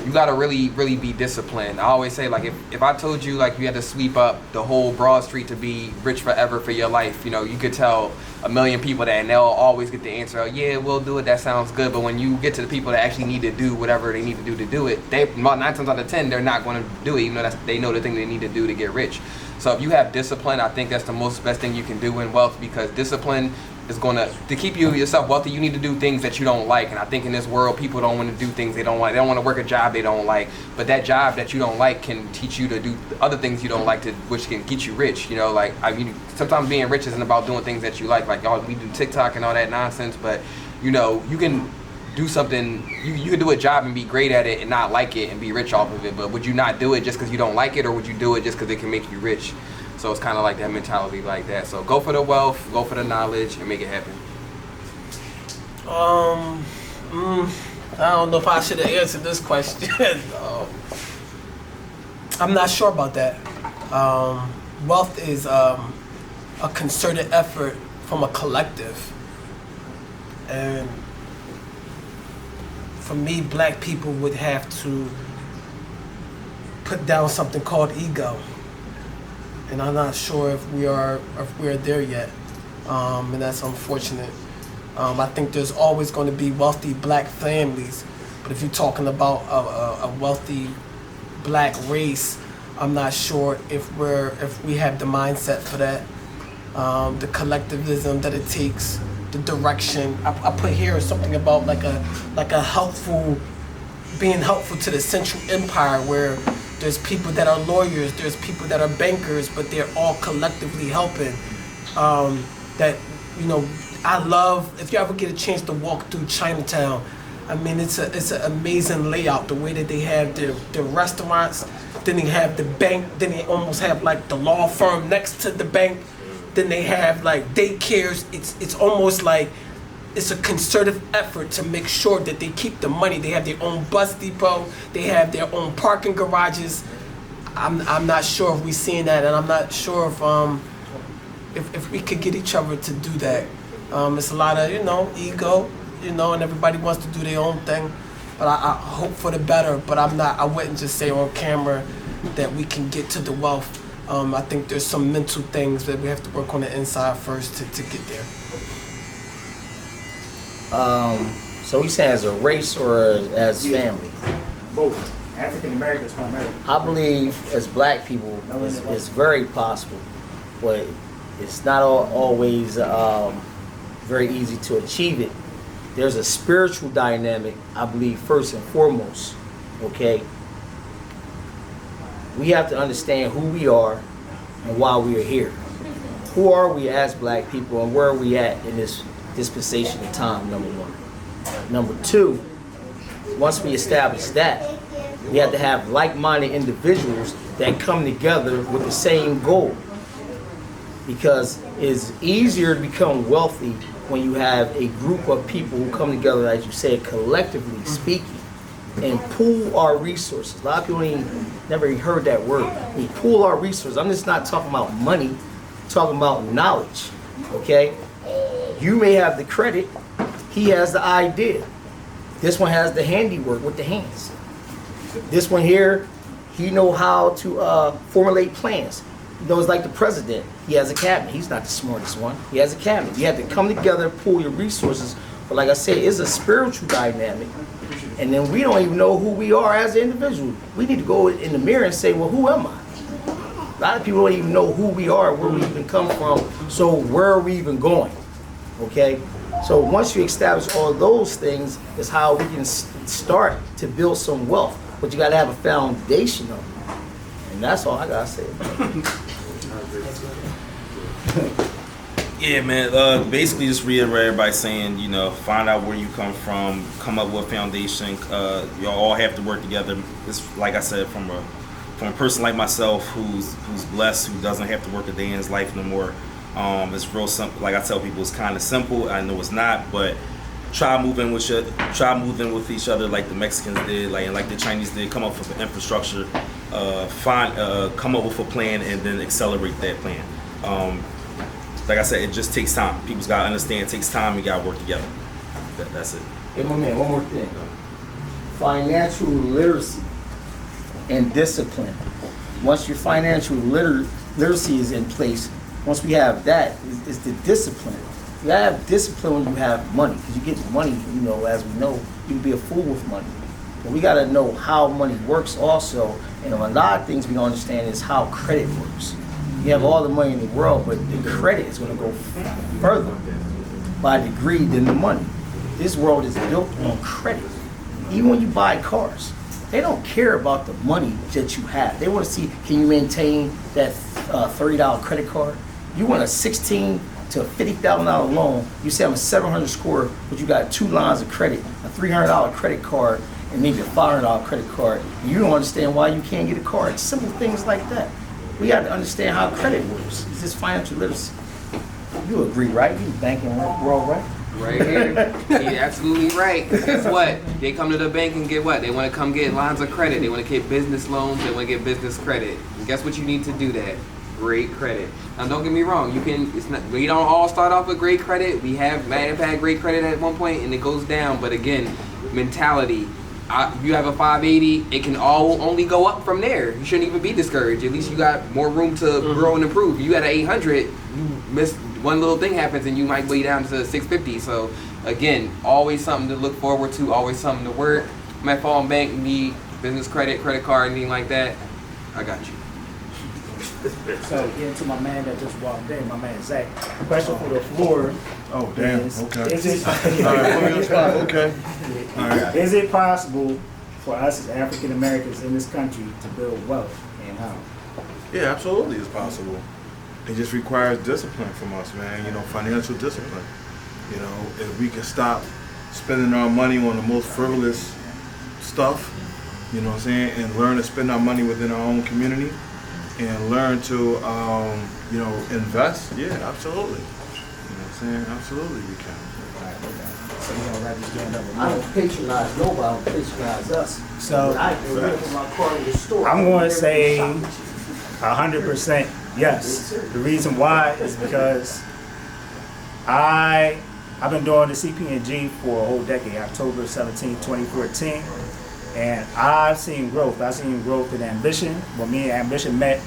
S4: you gotta really be disciplined. I always say, like, if I told you like you had to sweep up the whole Broad Street to be rich forever for your life, you know, you could tell a million people that and they'll always get the answer, oh, yeah, we'll do it, that sounds good. But when you get to the people that actually need to do whatever they need to do it, they 9 times out of 10 they're not going to do it, even though they know the thing they need to do to get rich. So if you have discipline, I think that's the best thing you can do in wealth, because discipline is going to keep yourself wealthy. You need to do things that you don't like, and I think in this world people don't want to do things they don't like. They don't want to work a job they don't like, but that job that you don't like can teach you to do other things you don't like, which can get you rich. You know, like sometimes being rich isn't about doing things that you like y'all, we do TikTok and all that nonsense, but you know, you can do something, you can do a job and be great at it and not like it and be rich off of it. But would you not do it just because you don't like it, or would you do it just because it can make you rich? So it's kind of like that mentality like that. So go for the wealth, go for the knowledge, and make it happen.
S2: I don't know if I should have answered this question. I'm not sure about that. Wealth is a concerted effort from a collective. And for me, black people would have to put down something called ego. And I'm not sure if we're there yet, and that's unfortunate. I think there's always going to be wealthy black families, but if you're talking about a wealthy black race, I'm not sure if we have the mindset for that, the collectivism that it takes, the direction. I put here something about like a helpful, being helpful to the Central Empire, where there's people that are lawyers, there's people that are bankers, but they're all collectively helping. That, you know, I love, if you ever get a chance to walk through Chinatown, I mean, it's an amazing layout, the way that they have their restaurants, then they have the bank, then they almost have like the law firm next to the bank, then they have like daycares. It's almost like it's a concerted effort to make sure that they keep the money. They have their own bus depot. They have their own parking garages. I'm not sure if we're seeing that, and I'm not sure if we could get each other to do that. It's a lot of, you know, ego, you know, and everybody wants to do their own thing. But I hope for the better. But I wouldn't just say on camera that we can get to the wealth. I think there's some mental things that we have to work on the inside first to get there.
S8: So we say as a race or as family?
S1: Both. African Americans primarily.
S8: I believe as black people, it's very possible, but it's not always very easy to achieve it. There's a spiritual dynamic, I believe, first and foremost, okay? We have to understand who we are and why we are here. Who are we as black people, and where are we at in this dispensation of time, number one. Number two, once we establish that, we have to have like-minded individuals that come together with the same goal. Because it's easier to become wealthy when you have a group of people who come together, as you said, collectively speaking, and pool our resources. A lot of people never even heard that word. We pool our resources. I'm just not talking about money, I'm talking about knowledge, okay? You may have the credit, he has the idea. This one has the handiwork with the hands. This one here, he know how to formulate plans. He knows, like the president, he has a cabinet. He's not the smartest one. He has a cabinet. You have to come together, pool your resources. But like I said, it's a spiritual dynamic. And then we don't even know who we are as an individual. We need to go in the mirror and say, well, who am I? A lot of people don't even know who we are, where we even come from. So where are we even going? Okay? So once you establish all those things, is how we can start to build some wealth. But you got to have a foundation of it. And that's all I got to say.
S6: Yeah, man. Basically, just reiterate by saying, you know, find out where you come from, come up with a foundation. You all have to work together. It's like I said, from a person like myself who's blessed, who doesn't have to work a day in his life no more. It's real simple. Like I tell people, it's kind of simple. I know it's not, but try moving with each other, like the Mexicans did, like the Chinese did. Come up with an infrastructure, come up with a plan, and then accelerate that plan. Like I said, it just takes time. People's gotta understand it takes time. You gotta work together. That's it.
S8: Hey, my man, one more thing. financial literacy and discipline. Once your financial literacy is in place, once we have that, it's the discipline. You have discipline when you have money, because you get money, you know, as we know, you can be a fool with money. But we gotta know how money works also, and a lot of things we don't understand is how credit works. You have all the money in the world, but the credit is gonna go further by degree than the money. This world is built on credit. Even when you buy cars, they don't care about the money that you have. They want to see, can you maintain that $30 credit card? You want a $16,000 to $50,000 loan. You say I'm a 700 score, but you got 2 lines of credit, a $300 credit card, and maybe a $500 credit card. You don't understand why you can't get a car. It's simple things like that. We got to understand how credit works. It's just financial literacy. You agree, right? You banking world, right?
S4: Right here. You're absolutely right. Guess what? They come to the bank and get what? They want to come get lines of credit. They want to get business loans. They want to get business credit. And guess what you need to do that? Great credit. Now don't get me wrong. You can. It's not. We don't all start off with great credit. We have had great credit at one point, and it goes down. But again, mentality. You have a 580. It can only go up from there. You shouldn't even be discouraged. At least you got more room to grow and improve. You had an 800. You missed. One little thing happens and you might way down to 650. So again, always something to look forward to, always something to work. My phone bank, need business credit, credit card, anything like that. I got you.
S1: So getting to my man that just walked in, my man Zach. Question for the floor.
S9: Oh damn.
S1: Is,
S9: Okay.
S1: Is it,
S9: All right, put me on the spot. Okay. All right.
S1: Is it possible for us as African Americans in this country to build wealth, and how?
S9: Yeah, absolutely, it's possible. It just requires discipline from us, man. You know, financial discipline. You know, if we can stop spending our money on the most frivolous stuff, you know what I'm saying, and learn to spend our money within our own community, and learn to, you know, invest. Yeah, absolutely. You know what I'm saying? Absolutely, we can.
S1: So we're gonna wrap this joint up.
S8: I don't patronize nobody, I don't patronize us.
S1: So
S8: I can rip my car in the store.
S1: I'm going to say 100% yes. The reason why is because I've been doing the CP&G for a whole decade, October 17, 2014, and I've seen growth. I've seen growth in Ambition. When me and Ambition met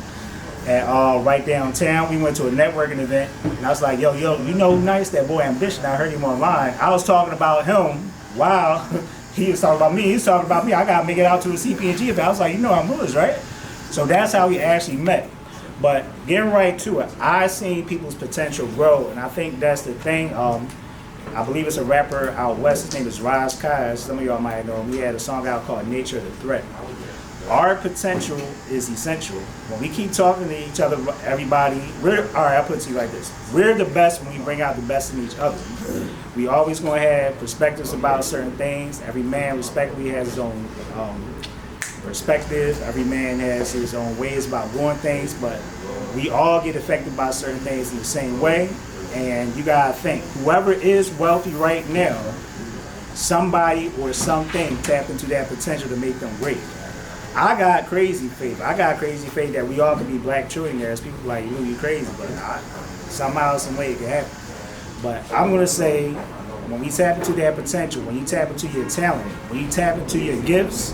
S1: at right downtown, we went to a networking event, and I was like, yo, you know who Nice? That boy Ambition. I heard him online. I was talking about him while he was talking about me. He was talking about me. I got to make it out to a CP&G event. I was like, you know I'm Willis, right? So that's how we actually met. But getting right to it, I seen people's potential grow, and I think that's the thing. I believe it's a rapper out west. His name is Raz Kai. Some of y'all might know him. He had a song out called Nature of the Threat. Our potential is essential. When we keep talking to each other, everybody, all right, I'll put it to you like this. We're the best when we bring out the best in each other. We always going to have perspectives about certain things. Every man respectively has his own perspective. Every man has his own ways about doing things, but we all get affected by certain things in the same way. And you gotta think, whoever is wealthy right now, somebody or something tapped into that potential to make them great. I got crazy faith. I got crazy faith that we all could be black trillionaires. People like, you crazy, but somehow, some way it can happen. But I'm gonna say, when we tap into that potential, when you tap into your talent, when you tap into your gifts,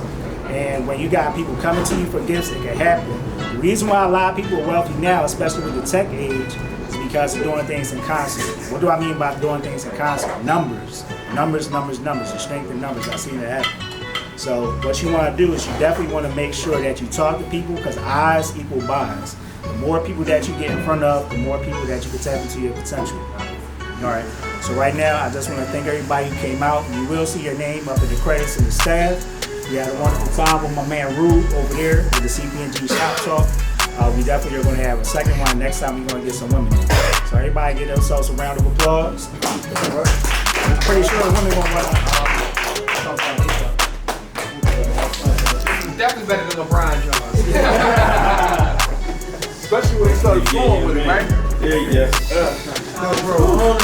S1: and when you got people coming to you for gifts, it can happen. The reason why a lot of people are wealthy now, especially with the tech age, is because they're doing things in concert. What do I mean by doing things in concert? Numbers. The strength in numbers. I've seen it happen. So what you want to do is you definitely want to make sure that you talk to people, because eyes equal buys. The more people that you get in front of, the more people that you can tap into your potential. All right. So right now, I just want to thank everybody who came out. You will see your name up in the credits and the staff. We had a wonderful time with my man Rue over there with the CP&G Shop Talk. We definitely are going to have a second one. Next time we're going to get some women in. So everybody get themselves a round of applause. I'm pretty sure the women going to run
S4: Definitely better than LeBron James.
S10: Especially when he started flowing with it, right?
S9: Yeah.
S10: No, bro.